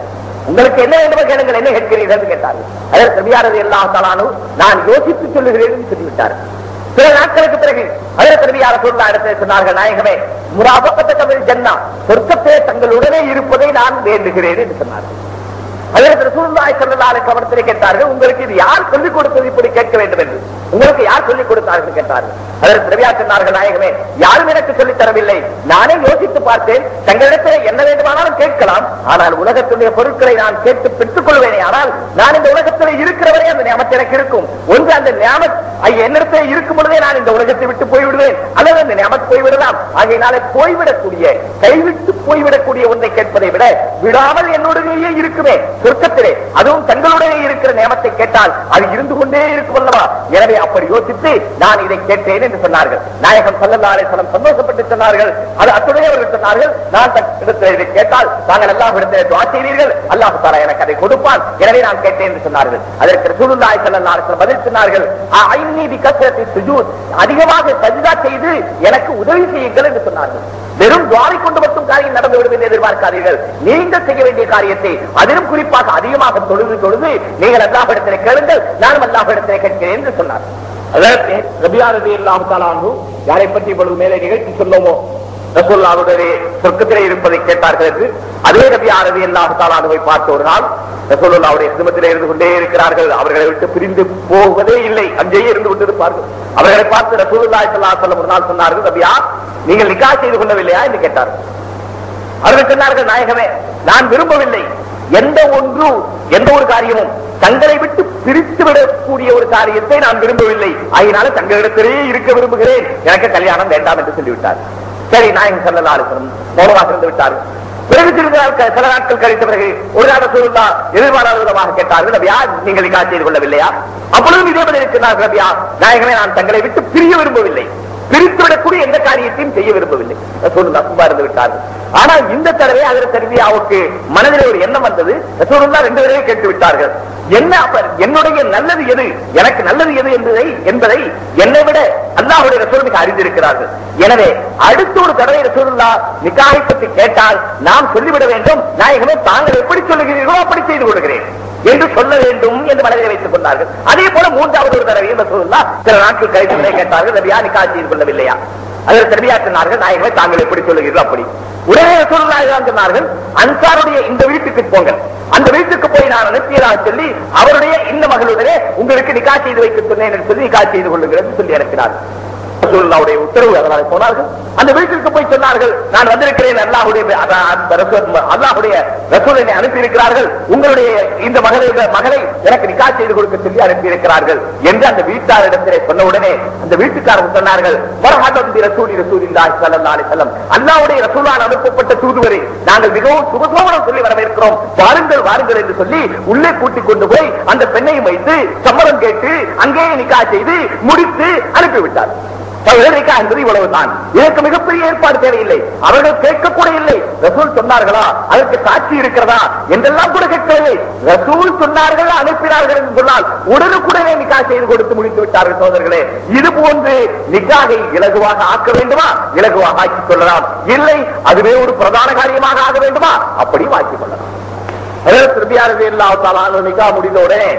உங்களுக்கு என்ன வேண்டுமோ கேளுங்கள், என்ன கேட்கிறீர்கள் என்று கேட்டார்கள். அதற்கு ரபியா ரலியல்லாஹு தஆலா அன்ஹு, நான் யோசித்து சொல்லுகிறேன் என்று சொல்லிவிட்டார்கள். சில நாட்களுக்கு பிறகு அதற்கு ரபியா ரசூலுல்லாஹி இடத்தில் சொன்னார்கள், நாயகமே, முராஃபகத்துக பில் ஜன்னah, சொர்க்கத்திலே தங்களுடனே இருப்பதை நான் வேண்டுகிறேன் என்று சொன்னார்கள். அதற்கு ரசூலுல்லாஹி ஸல்லல்லாஹு அலைஹி வஸல்லம் கேட்டார்கள், உங்களுக்கு இது யார் சொல்லிக் கொடுத்தது இப்படி கேட்க வேண்டும் என்று, உங்களுக்கு யார் சொல்லிக் கொடுத்தார்கள் கேட்டார்கள். அதற்கு ரபியா சொன்னார்கள், நாயகமே, யாரும் எனக்கு சொல்லித் தரவில்லை, நானே யோசித்து பார்த்தேன், தங்களிடத்தில் என்ன வேண்டுமானாலும் கேட்கலாம், ஆனால் உலகத்துடைய பொருட்களை நான் கேட்டு பெற்றுக் கொள்வேனே, ஆனால் நான் இந்த உலகத்தில் இருக்கிறவரே அந்த நியமத் எனக்கு இருக்கும். ஒன்று அந்த நியமத் என்னிடத்தில் இருக்கும் பொழுதே நான் இந்த உலகத்தை விட்டு போய்விடுவேன், அல்லது அந்த நியமத் போய்விடலாம். ஆகையினாலே போய்விடக்கூடிய, கைவிட்டு போய்விடக்கூடிய ஒன்றை கேட்பதை விட விடாமல் என்னுடனேயே இருக்குமே சொர்க்கத்திலே, அதுவும் தங்களுடைய இருக்கிற நியமத்தை கேட்டால் அது இருந்து கொண்டே இருக்கும் அல்லவா. எனவே அப்படி யோசித்து நான் இதை கேட்டேன் என்று சொன்னார்கள். நாயகம் ஸல்லல்லாஹு அலைஹி வஸல்லம் சந்தோஷப்பட்டு சொன்னார்கள், அது அத்துடைய அவர்கள் சொன்னார்கள், நான் இடத்தில் இதை கேட்டால் தாங்கள் அல்லாஹ்விடத்திலே துஆ செய்வீர்கள், அல்லாஹ் தஆலா எனக்கு அதை கொடுப்பான், எனவே நான் கேட்டேன் என்று சொன்னார்கள். அதற்கு ரசூலுல்லாஹி ஸல்லல்லாஹு அலைஹி வஸல்லம் பதில் சொன்னார்கள், ஐன்னி பிகஸ்ரத்தி சுஜூத், அதிகமாக சஜ்தா செய்து எனக்கு உதவி செய்யுங்கள் என்று சொன்னார்கள். வெறும் துஆவை கொண்டு மட்டும் காரியம் நடந்துவிடும் என்று எதிர்பார்க்காதீர்கள். நீங்கள் செய்ய வேண்டிய காரியத்தை அதிலும் குறிப்பாக அதிகமாக தொழுது நீங்கள் அல்லாஹ்விடத்திலே கேளுங்கள், நானும் அல்லாஹ்விடத்திலே கேட்கிறேன் என்று சொன்னார். அதற்கு ரபியா ரலியல்லாஹு தஆலா அன்ஹு யாரை பற்றி இப்பொழுது மேலே நிகழ்ச்சி சொன்னோமோ ரசூலுல்லாஹ்வுடைய சொர்க்கத்திலே இருப்பதை கேட்டார்கள் என்று, அதே ரபியா ரலியல்லாஹு தஆலா அன்ஹுவை பார்த்த ஒரு நாள் ரசூலுல்லாஹ்வுடைய ஹிதமத்திலே இருந்து கொண்டே இருக்கிறார்கள். அவர்களை விட்டு பிரிந்து போவதே இல்லை, அங்கேயே இருந்து கொண்டிருப்பார்கள். அவர்களை பார்த்து ரசூலுல்லாஹி ஸல்லல்லாஹு அலைஹி வஸல்லம் ஒரு நாள் சொன்னார்கள், ரபியா, நீங்கள் நிக்காஹ் செய்து கொள்ளவில்லையா என்று கேட்டார்கள். அவர்கள் சொன்னார்கள், நாயகமே, நான் விரும்பவில்லை, எந்த ஒரு காரியமும் தங்களை விட்டு பிரித்து விடக்கூடிய ஒரு காரியத்தை நான் விரும்பவில்லை, ஆகினால தங்களிடத்திலேயே இருக்க விரும்புகிறேன், எனக்கு கல்யாணம் வேண்டாம் என்று சொல்லிவிட்டார். சரி, நாயகம் ஸல்லல்லாஹு அலைஹி வஸல்லம் மௌனமாக இருந்து விட்டார்கள். பிறகு சில நாட்கள் கழித்த பிறகு ஒரு நாள் ரசூலுல்லாஹ் எதிர்பாராத விதமாக கேட்டார்கள், நபியா நீங்கள் நிக்காஹ் செய்து கொள்ளவில்லையா? அப்பொழுதும் இதே பதில் இருக்கிறார்கள், நபியா நாயகமே நான் தங்களை விட்டு பிரிய விரும்பவில்லை, பிரித்துவிடக்கூடிய எந்த காரியத்தையும் செய்ய விரும்பவில்லை. ரசூலுல்லாஹ் சும்மா இருந்து விட்டார்கள். ஆனால் இந்த தடவை ஹஜ்ரத் ரபியாவுக்கு மனதிலே ஒரு எண்ணம் வந்தது. ரசூலுல்லாஹ் 2 தடவை கேட்டு விட்டார்கள், என்ன என்னுடைய நல்லது எது, எனக்கு நல்லது எது என்பதை என்னை விட அல்லாஹ்வுடைய ரசூல் மிக அறிந்திருக்கிறார்கள். எனவே அடுத்த ஒரு தடவை ரசூலுல்லாஹ் நிக்காஹை பற்றி கேட்டால் நாம் சொல்லிவிட வேண்டும், நாயகமே தாங்கள் எப்படி சொல்லுகிறீர்களோ அப்படி செய்து கொள்கிறேன் என்று சொல்ல வேண்டும் என்று மனதில் வைத்துக் கொண்டார்கள். அதே போல 3வது ஒரு தடவை ரசூலுல்லாஹ் சில நாட்கள் கழித்து கேட்டார்கள், நபியா நிக்காஹ் செய்து கொள்ளவில்லையா? அதற்கு நபியா சொன்னார்கள், நாயகமே தாங்கள் எப்படி சொல்லுகிறீர்களோ அப்படி. உடனே ரசூலுல்லாஹ் சொன்னார்கள், அன்சாருடைய இந்த வீட்டுக்கு போங்கள், அந்த வீட்டுக்கு போய் நான் அனுப்பியதாக சொல்லி அவருடைய இந்த மகளுடனே உங்களுக்கு நிக்காஹ் செய்து வைக்க சொன்னேன் என்று சொல்லி நிக்காஹ் செய்து கொள்ளுங்கள் சொல்லி அனுப்பினார்கள். ரசூலுல்லாஹ்வுடைய உத்தரவு. அதனால போனார்கள், அந்த வீட்டிற்கு போய் சொன்னார்கள், நான் வந்திருக்கிறேன், அல்லாஹ்வுடைய ரசூலை அனுப்பி இருக்கிறார்கள், உங்களுடைய இந்த மகளை எனக்கு நிக்காஹ் செய்து கொடுக்க சொல்லி அனுப்பி இருக்கிறார்கள் என்று அந்த வீட்டாரிடத்திலே சொன்ன உடனே அந்த வீட்டுக்காரர் சொன்னார்கள், மர்ஹபன் பி ரசூலில்லாஹி ஸல்லல்லாஹு அலைஹி வஸல்லம், அல்லாஹ்வுடைய ரசூலால் அனுப்பப்பட்ட தூதுவரை நாங்கள் மிகவும் சுபசோபனம் சொல்லி வரவேற்கிறோம், வாருங்கள் வாருங்கள் என்று சொல்லி உள்ளே கூட்டிக் கொண்டு போய் அந்த பெண்ணையும் வைத்து சம்மதம் கேட்டு அங்கேயே நிக்காஹ் செய்து முடித்து அனுப்பிவிட்டார். என்பது இவ்வளவுதான். இதற்கு மிகப்பெரிய ஏற்பாடு தேவையில்லை, அவர்கள் கேட்கக்கூட இல்லை. ரசூல் சொன்னார்களா, அதற்கு சாட்சி இருக்கிறதா என்றெல்லாம் கூட கேட்கவில்லை. ரசூல் சொன்னார்கள், அனுப்பினார்கள் என்று சொன்னால் உடனுக்குடனே நிக்காஹ் செய்து கொடுத்து முடித்து விட்டார்கள். சோதர்களே, இது போன்று நிக்காஹை இலகுவாக ஆக்க வேண்டுமா? இலகுவாக ஆக்கிக் கொள்ளலாம். இல்லை, அதுவே ஒரு பிரதான காரியமாக ஆக வேண்டுமா? அப்படியும் ஆக்கிக் கொள்ளலாம். நிக்காஹ் முடிந்தவுடனே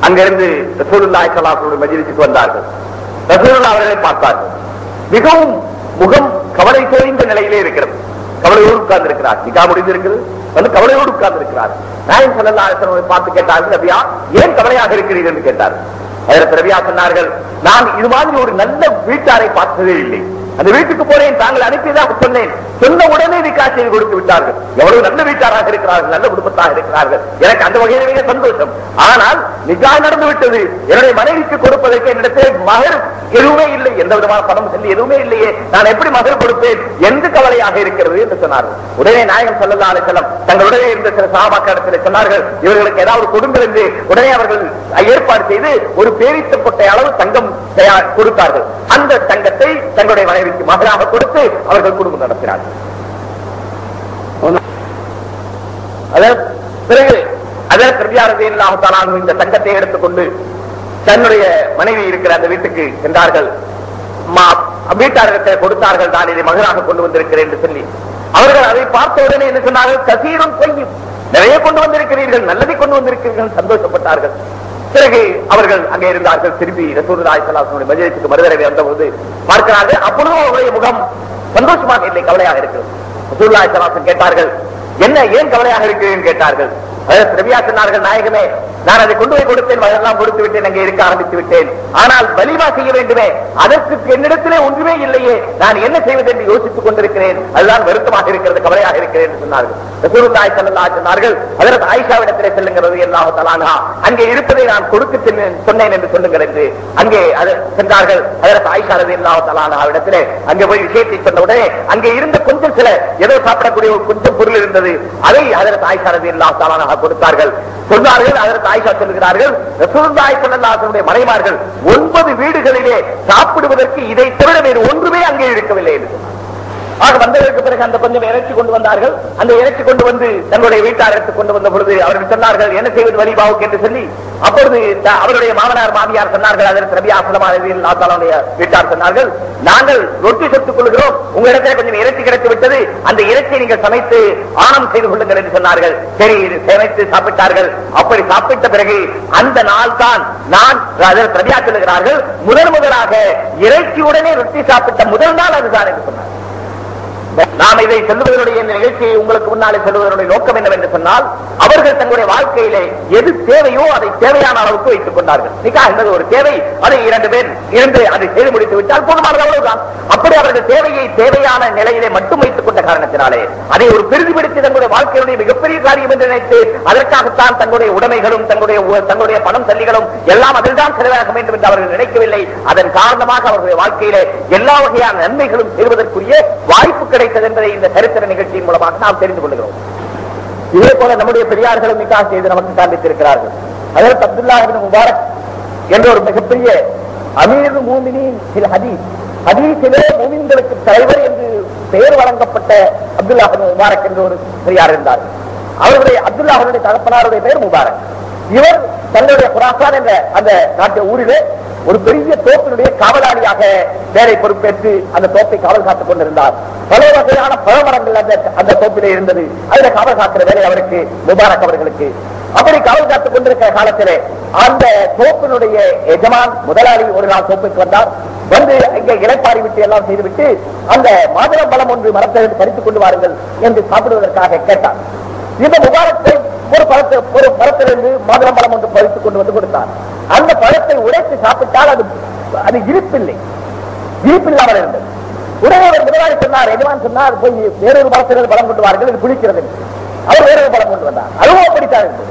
அங்கிருந்து ரசூலுல்லாஹி ஸல்லல்லாஹு அலைஹி வஸல்லம் மஜ்லிஸுக்கு வந்தார்கள். ரசூலுல்லாஹ் அவர்களை பார்த்தார்கள். மிகவும் முகம் கவலை தோய்ந்த நிலையிலே இருக்கிறது. கவலையோடு உட்கார்ந்து இருக்கிறார். நிக்காஹ் முடிந்திருக்கிறது, வந்து கவலையோடு உட்கார்ந்து இருக்கிறார். நாயகம் ஸல்லல்லாஹு அலைஹி வஸல்லம் பார்த்து கேட்டார்கள், நபியா ஏன் கவலையாக இருக்கிறீர்கள் என்று கேட்டார்கள். அதற்கு நபியா சொன்னார்கள், நான் இது மாதிரி ஒரு நல்ல வீட்டாரை பார்த்ததே இல்லை. அந்த வீட்டுக்கு போனேன், தாங்கள் அனுப்பியதாக சொன்னேன், சொன்ன உடனே நிக்காஹ் செய்து கொடுத்து விட்டார்கள். எவ்வளவு நல்ல வீட்டாராக இருக்கிறார்கள், நல்ல குடும்பத்தாக இருக்கிறார்கள். எனக்கு அந்த வகையில் மிக சந்தோஷம். ஆனால் நிக்காஹ் நடந்து விட்டது, என்னுடைய மனைவிக்கு கொடுப்பதற்கு என்னிடத்தில் மகர் எதுவுமே இல்லை, எந்த விதமான பணம் சொல்லி எதுவுமே இல்லையே, நான் எப்படி மகர் கொடுப்பேன் என்று கவலையாக இருக்கிறது என்று சொன்னார்கள். உடனே நாயகம் ஸல்லல்லாஹு அலைஹி வஸல்லம் தங்களுடைய இருந்த சில சஹாபாக்களிடத்தில் சொன்னார்கள், இவர்களுக்கு ஏதாவது கொடுங்கள் என்று. உடனே அவர்கள் ஏற்பாடு செய்து ஒரு பேரித்த கொட்டை அளவு தங்கம் கொடுத்தார்கள். அந்த தங்கத்தை தங்களுடைய மனைவிக்கு மகராக கொடுத்து அவர்கள் குடும்பம் நடத்தினார்கள். பிறகு அதற்கு ரலியல்லாஹு தஆலா இந்த தங்கத்தை எடுத்துக்கொண்டு தன்னுடைய மனைவி இருக்கிற அந்த வீட்டுக்கு சென்றார்கள். வீட்டாரிடத்தை கொடுத்தார்கள், தான் இதை மகராக கொண்டு வந்திருக்கிறேன் என்று சொல்லி. அவர்கள் அதை பார்த்த உடனே என்ன சொன்னார்கள், கசீரும் பொய்யும், நிறைய கொண்டு வந்திருக்கிறீர்கள், நல்லதை கொண்டு வந்திருக்கிறீர்கள், சந்தோஷப்பட்டார்கள். பிறகு அவர்கள் அங்கே இருந்தார்கள். திரும்பி ரசூலுல்லாஹி ஸல்லல்லாஹு அலைஹி வஸல்லம் மஜ்லிஸுக்கு மறுதடவை வந்தபோது பார்க்கிறார்கள், அப்பொழுதும் அவருடைய முகம் சந்தோஷமாக இல்லை, கவலையாக இருக்கிறது. ரசூலுல்லாஹி ஸல்லல்லாஹு அலைஹி வஸல்லம் கேட்டார்கள், என்ன ஏன் கவலையாக இருக்கிறீர்கள் கேட்டார்கள். ரபியா சொன்னார்கள், நாயகமே நான் அதை கொண்டு போய் கொடுத்தேன், அதெல்லாம் கொடுத்து விட்டேன், அங்கே இருக்க ஆரம்பித்து விட்டேன். ஆனால் வலிமா செய்ய வேண்டுமே, அதற்கு என்னிடத்திலே ஒன்றுமே இல்லையே, நான் என்ன செய்வது என்று யோசித்துக் கொண்டிருக்கிறேன், அதுதான் வருத்தமாக இருக்கிறது, கவலையாக இருக்கிறேன் என்று சொன்னார்கள். ரசூலுல்லாஹி ஸல்லல்லாஹு அலைஹி வஸல்லம் சொன்னார்கள், ஹஜ்ரத் ஆயிஷாவிடத்திலே செல்லுங்கள் ரலியல்லாஹு தஆலா அன்ஹா, அங்கே இருப்பதை நான் கொடுக்க சொன்னேன் என்று சொல்லுங்கள் என்று அங்கே சென்றார்கள். ஹஜ்ரத் ஆயிஷா ரலியல்லாஹு தஆலா அன்ஹாவிடத்திலே அங்கே போய் விஷயத்தை சொன்ன உடனே அங்கே இருந்த கொஞ்சம் சில ஏதோ சாப்பிடக்கூடிய கொஞ்சம் பொருள் இருந்தது, அதை ஹஜ்ரத் ஆயிஷா ரலியல்லாஹு தஆலா அன்ஹா கொடுத்தார்கள். சொன்னார்கள், ஹஜ்ரத் ஆயிஷா சொல்கிறார்கள், ரசூலுல்லாஹி ஸல்லல்லாஹு அலைஹி வஸல்லம் மனைவிமார்கள் 9 வீடுகளிலே சாப்பிடுவதற்கு இதை தவிர வேறு ஒன்றுமே அங்கே இருக்கவில்லை என்று சொன்னார். ஆக வந்ததற்கு பிறகு அந்த கொஞ்சம் இறைச்சி கொண்டு வந்தார்கள். அந்த இறைச்சி கொண்டு வந்து தங்களுடைய வீட்டாருக்கு கொண்டு வந்த பொழுது அவர்கள் சொன்னார்கள், என்ன செய்வது வலிபாவுக்கு என்று சொல்லி. அப்பொழுது அவருடைய மாமனார் மாமியார் சொன்னார்கள், அதற்கு ரபியா ஸல்லல்லாஹு அலைஹி வீட்டார் சொன்னார்கள், நாங்கள் ரொட்டி செத்துக் கொள்கிறோம், உங்களிடத்தில் கொஞ்சம் இறைச்சி கிடைத்து விட்டது, அந்த இறைச்சியை நீங்கள் சமைத்து ஆணம் செய்து கொள்ளுங்கள் என்று சொன்னார்கள். சரி, சமைத்து சாப்பிட்டார்கள். அப்படி சாப்பிட்ட பிறகு அந்த நாள் தான் நான் ரபியா சொல்லுகிறார்கள், முதலாக இறைச்சியுடனே ரொட்டி சாப்பிட்ட முதல் நாள் அதுதான் என்று சொன்னார். நாம் இதை சொல்லுவதனுடைய நிகழ்ச்சியை உங்களுக்கு முன்னாலே சொல்லுவதனுடைய நோக்கம் என்னவென்று சொன்னால், அவர்கள் தங்களுடைய வாழ்க்கையிலே எது தேவையோ அதை தேவையான அளவுக்கு வைத்துக் கொண்டார்கள். நிக்காஹ் என்பது ஒரு தேவை, அதை 2 பேர் இருந்து அதை செய்து முடித்து விட்டால் போதுமானது, அவ்வளவுதான். அப்படி அவர்கள் தேவையை தேவையான நிலையிலே மட்டும் வைத்துக் கொண்ட காரணத்தினாலே அதை ஒரு பெரிதுபடுத்தி தங்களுடைய வாழ்க்கையுடைய மிகப்பெரிய காரியம் என்று நினைத்து அதற்காகத்தான் தங்களுடைய உடைமைகளும் தங்களுடைய பணம் தள்ளிகளும் எல்லாம் அதில் தான் செலவாக வேண்டும் என்று அவர்கள் நினைக்கவில்லை. அதன் காரணமாக அவர்களுடைய வாழ்க்கையிலே எல்லா வகையான நன்மைகளும் செய்வதற்குரிய வாய்ப்பு கிடைத்தது. வைத்தது என்பதை இந்த சரித்திர நிகழ்ச்சியின் மூலமாக நாம் தெரிந்து கொள்கிறோம். இதே போல நம்முடைய பெரியார்களும் நிக்காஹ் செய்து நமக்கு காண்பித்திருக்கிறார்கள். அதற்கு அப்துல்லாஹ் இப்னு முபாரக் என்ற ஒரு மிகப்பெரிய அமீர் மூமினீன் ஃபில் ஹதீஸ், ஹதீஸிலே மூமின்களுக்கு தலைவர் என்று பெயர் வழங்கப்பட்ட அப்துல்லாஹ் இப்னு முபாரக் என்ற ஒரு பெரியார் இருந்தார். அவருடைய அப்துல்லாஹனுடைய தகப்பனாருடைய பெயர் முபாரக். இவர் தன்னுடைய குராசான் என்ற அந்த நாட்டு ஊரிலே ஒரு பெரிய தோப்பினுடைய காவலாளியாக வேலை பொறுப்பேற்று அந்த தோப்பை காவல் காத்துக் கொண்டிருந்தார். பல வகையான பழமரங்கள் அந்த தோப்பிலே இருந்தது. அதில் காவல் காக்கிற வேலை அவருக்கு, முபாரக் அவர்களுக்கு. அப்படி காவல் காத்துக் கொண்டிருக்கிற காலத்திலே அந்த தோப்பினுடைய எஜமான் முதலாளி ஒரு நாள் தோப்புக்கு வந்தார். வந்து இங்கே இலைப்பாரி விட்டு எல்லாம் செய்துவிட்டு அந்த மாதுளம் பழம் ஒன்று மரத்திலிருந்து பறித்துக் கொண்டு வாருங்கள் என்று சாப்பிடுவதற்காக கேட்டார். இந்த முபாரத்தை ஒரு பழத்திலிருந்து மாதுளம் பழம் ஒன்று பறித்துக் கொண்டு வந்து கொடுத்தார். அந்த பழத்தை உடைத்து சாப்பிட்டால் அது இனிப்பில்லாமல் இருந்தது. உடனே அவர் முதலாளி சொன்னார், எஜமான் சொன்னார், போய் வேறொரு மரத்திலிருந்து பழம் கொண்டு வாருங்கள், இது புளிக்கிறது. அவர் வேறொரு பழம் கொண்டு வந்தார், அதுவும் அப்படித்தான் இருந்தது.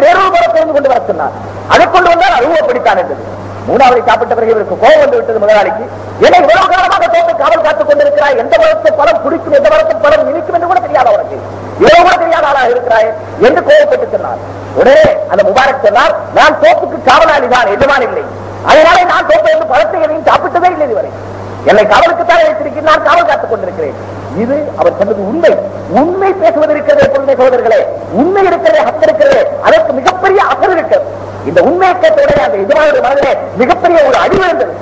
வேறொரு மரத்திலிருந்து கொண்டு வர சொன்னார், அதை கொண்டு வந்தால் அதுவும் அப்படித்தான் இருந்தது. மூணாவது சாப்பிட்ட பிறகு இவருக்கு கோபம் வந்து விட்டது முதலாளிக்கு. ஏன்னா இவ்வளவு காலமாக தோப்பை காவல் காத்துக் கொண்டிருக்கிறாய், எந்த மரத்து பழம் குடிக்கும், எந்த மரத்து பழம் இனிக்கும் என்று கூட தெரியாத உனக்கு, இவ்வளவு கூட தெரியாத ஆளாக இருக்கிறாய் என்று கோபப்பட்டு சொன்னார். உடனே அந்த முபாரக் சொன்னார், நான் தோப்புக்கு காவலாளி தான், எஜமான் இல்லை. அதனால நான் தோப்பை இருந்து பழத்தை எதையும் சாப்பிட்டதே இல்லை இதுவரை. என்னை காவலுக்குத்தான் வைத்திருக்கிறேன், நான் காவல் காத்துக் கொண்டிருக்கிறேன். இது அவர் சொன்னது உண்மை. உண்மை பேசுவது இருக்கிறதே பொருளை சகோதரர்களே, உண்மை இருக்கிறதே, ஹக்கு இருக்கிறதே, அதற்கு மிகப்பெரிய அசல் இருக்கிறது. இந்த உண்மையை கேட்டவுடனே அந்த எஜமானுடைய மனதிலே மிகப்பெரிய ஒரு அழிவு இருந்தது.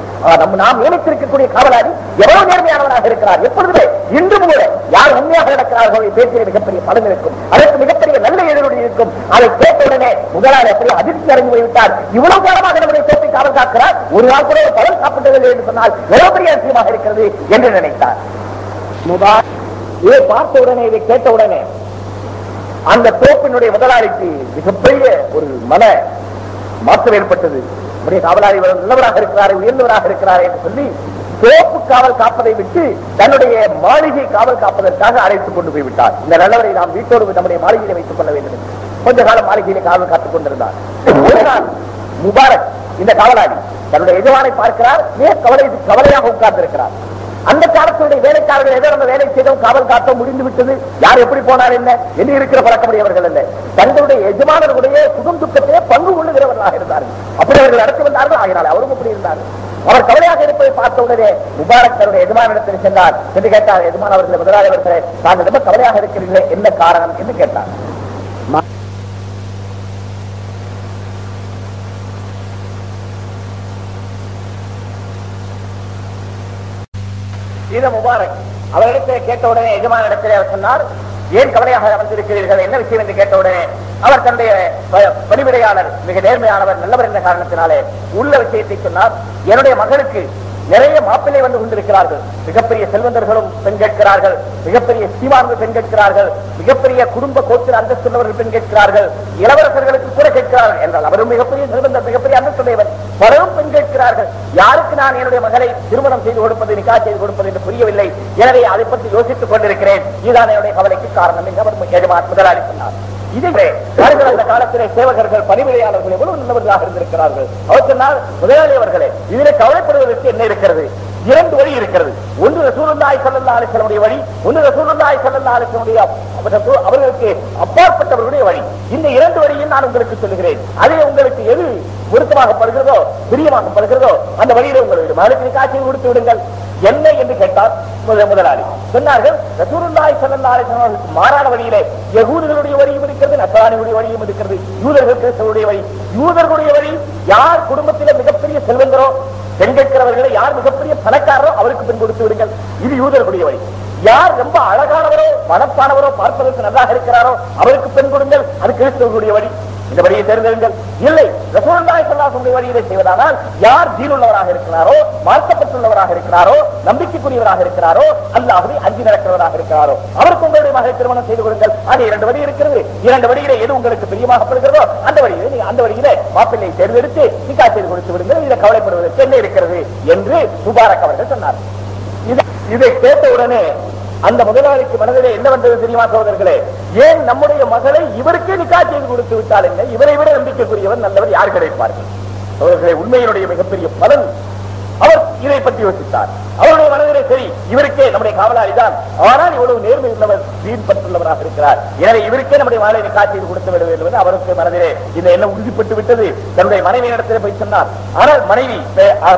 நாம் நியமித்திருக்கக்கூடிய காவலாளி எவ்வளவு நேர்மையானவராக இருக்கிறார், எப்பொழுதுமே இன்றும் கூட யார் உண்மையாக நடக்கிறார்களோ பேசிய மிகப்பெரிய பலன் இருக்கும், அதற்கு மிகப்பெரிய நல்ல எதிரொலி இருக்கும். அதை கேட்டவுடனே முதலாளி அப்படியே அதிர்ச்சி அடைந்து போய்விட்டார். இவ்வளவு காலமாக நம்முடைய தோப்பை காவல் காக்கிறார், ஒரு நாள் கூட ஒரு பலன் சாப்பிட்டதில்லை என்று சொன்னால் எவ்வளவு பெரிய அதிசயமாக இருக்கிறது என்று நினைத்தார். இதை பார்த்த உடனே, இதை கேட்ட உடனே அந்த தோப்பினுடைய முதலாளிக்கு மிகப்பெரிய ஒரு மன மாற்றம் ஏற்பட்டது. நம்முடைய காவலாளி நல்லவராக இருக்கிறார், உயர்ந்தவராக இருக்கிறார் என்று சொல்லி தோப்பு காவல் காப்பதை விட்டு தன்னுடைய மாளிகை காவல் காப்பதற்காக அழைத்துக் கொண்டு போய்விட்டார். இந்த நல்லவரை நாம் வீட்டோடு நம்முடைய மாளிகையை வைத்துக் கொள்ள வேண்டும் என்று கொஞ்ச காலம் மாளிகையிலே காவல் காத்துக் கொண்டிருந்தார். ஒரு நாள் முபாரக் இந்த காவலாளி தன்னுடைய எஜமானை பார்க்கிறார், கவலையாக உட்கார்ந்திருக்கிறார். அந்த காலத்தினுடைய வேலைக்காரர்கள் ஏதோ நம்ம வேலை செய்தோம், காவல் காத்தோம், முடிந்து விட்டது, யார் எப்படி போனார் என்ன என்று இருக்கிற பழக்கமுடையவர்கள் அல்ல. தங்களுடைய எஜமானர்களுடைய சுகம் துக்கத்திலே பங்கு கொள்ளுகிறவர்களாக இருந்தார்கள். அப்படி அவர்கள் நடத்தி வந்தார்கள். ஆகினால அவரும் அப்படி இருந்தார்கள். அவர் கவலையாக இருப்பதை பார்த்த உடனே முபாரக் தன்னுடைய எஜமானிடத்தில் சென்றார். என்று கேட்டார், எஜமான் அவர்களை, முதலாளி அவர்களே, தாங்கள் ரொம்ப கவலையாக இருக்கிறீர்களே, என்ன காரணம் என்று கேட்டார். இத முபாரக் அவரிடத்தை கேட்ட உடனே எஜமான இடத்திலே அவர் சொன்னார், ஏன் கவலையாக அமர்ந்திருக்கிறீர்கள், என்ன விஷயம் என்று கேட்ட உடனே அவர் தன்னுடைய பணிவிடையாளர் மிக நேர்மையானவர், நல்லவர் என்ற காரணத்தினாலே உள்ள விஷயத்தை சொன்னார். என்னுடைய மகளுக்கு நிறைய மாப்பிள்ளை வந்து கொண்டிருக்கிறார்கள், மிகப்பெரிய செல்வந்தர்களும் பெண் கேட்கிறார்கள், மிகப்பெரிய சீமான்கள் பெண் கேட்கிறார்கள், மிகப்பெரிய குடும்ப கோத்திர அந்தஸ்துள்ளவர்கள் பெண் கேட்கிறார்கள், இளவரசர்களுக்கு கூட கேட்கிறார்கள் என்றால் அவரும் மிகப்பெரிய செல்வந்தர், மிகப்பெரிய அந்தஸ்துடையவர், பலரும் பெண் கேட்கிறார்கள். யாருக்கு நான் என்னுடைய மகளை திருமணம் செய்து கொடுப்பது, நிக்காஹ் செய்து கொடுப்பது என்று புரியவில்லை. எனவே அதை பற்றி யோசித்துக் கொண்டிருக்கிறேன். இதுதான் என்னுடைய கவலைக்கு காரணம் என்று அவர் எஜமான் முதலாளி சொன்னார். இதே அந்த காலத்திலே சேவகர்கள், பணிவிடையாளர்கள் எவ்வளவு நல்லவர்களாக இருந்திருக்கிறார்கள். அவர் சொன்னால், முதலாளி அவர்களே, இதிலே கவலைப்படுவதற்கு என்ன இருக்கிறது? இரண்டு வழி இருக்கிறது. ஒன்று ரசூலுல்லாஹி ஸல்லல்லாஹு அலைஹி வஸல்லம் வழி, ஒன்று ரசூலுல்லாஹி ஸல்லல்லாஹு அலைஹி வஸல்லம் அவர்களுக்கு அப்பாற்பட்டவர்களுடைய வழி. இந்த இரண்டு வழியும் நான் உங்களுக்கு சொல்லுகிறேன். அதே உங்களுக்கு எது பொருத்தமாகப்படுகிறதோ, பிரியமாகப்படுகிறதோ அந்த வழியில உங்களுடைய மகளுக்கு காட்சியை கொடுத்து விடுங்கள். என்ன என்று கேட்டார் முதலாளி. சொன்னார்கள், ரசூலுல்லாஹி ஸல்லல்லாஹு அலைஹி வஸல்லம் மாறான வழியிலே யகூதிகளுடைய வழியும் இருக்கிறது, நஸ்ரானிகளுடைய வழியும் இருக்கிறது, யூதர்கள் கிறிஸ்தவருடைய வழி. யூதர்களுடைய வழி, யார் குடும்பத்திலே மிகப்பெரிய செல்வந்தரோ, பெண் கேட்கிறவர்களை யார் மிகப்பெரிய பணக்காரரோ அவருக்கு பெண் கொடுத்து விடுங்கள். இது யூதர்களுடைய வழி. யார் ரொம்ப அழகானவரோ, மனப்பானவரோ, பார்ப்பதற்கு நன்றாக இருக்கிறாரோ அவருக்கு பெண் கொடுங்கள். அது கிறிஸ்தவர்களுடைய வழி. இந்த வழியை தேர்ந்தெடுங்கள். இல்லை, ரசூலுல்லாஹி ஸல்லல்லாஹு அலைஹி வஸல்லம் வழியை செய்வதானால் யார் தீனுள்ளவராக இருக்கிறாரோ, மார்க்கப்பட்டுள்ளவராக இருக்கிறாரோ, நம்பிக்கைக்குரியவராக இருக்கிறாரோ, அல்லாஹ்வை அஞ்சி நடக்கிறவராக இருக்கிறாரோ அவருக்கு உங்களுடைய மகளை திருமணம் செய்து கொடுங்கள். அது இரண்டு வழி இருக்கிறது. இரண்டு வழியிலே எது உங்களுக்கு பிரியமாகப்படுகிறதோ அந்த வழியிலே மாப்பிள்ளையை தேர்ந்தெடுத்து நிக்காஹ் செய்து கொடுத்து விடுங்கள். இதை கவலைப்படுவதற்கு என்ன இருக்கிறது என்று முபாரக் அவர்கள் சொன்னார். இதை கேட்ட உடனே அந்த முதலாளிக்கு மனதிலே என்ன வந்தது தெரியுமா சகோதரர்களே? ஏன் நம்முடைய மகளை இவருக்கே நிக்காஹ் செய்து கொடுத்து விட்டால் என்ன, இவரை விட நம்பிக்கைக்குரியவர் நல்லவர் யார் கிடைப்பார்கள்? சகோதரர்களே, உண்மையினுடைய மிகப்பெரிய பலன் அவர் இதை பற்றி யோசித்தார். அவருடைய மனதிலே சரி, இவருக்கே நம்முடைய காவலாளி தான், ஆனால் இவ்வளவு நேர்மை உள்ளவர், வீண் பற்றுள்ளவராக இருக்கிறார், எனவே இவருக்கே நம்முடைய மகளை காட்சி கொடுத்து விட வேண்டும் என்று அவருக்கு மனதிலே இந்த எண்ணம் உறுதிப்பட்டு விட்டது. தன்னுடைய மனைவி இடத்திலே போய் சொன்னார். ஆனால் மனைவி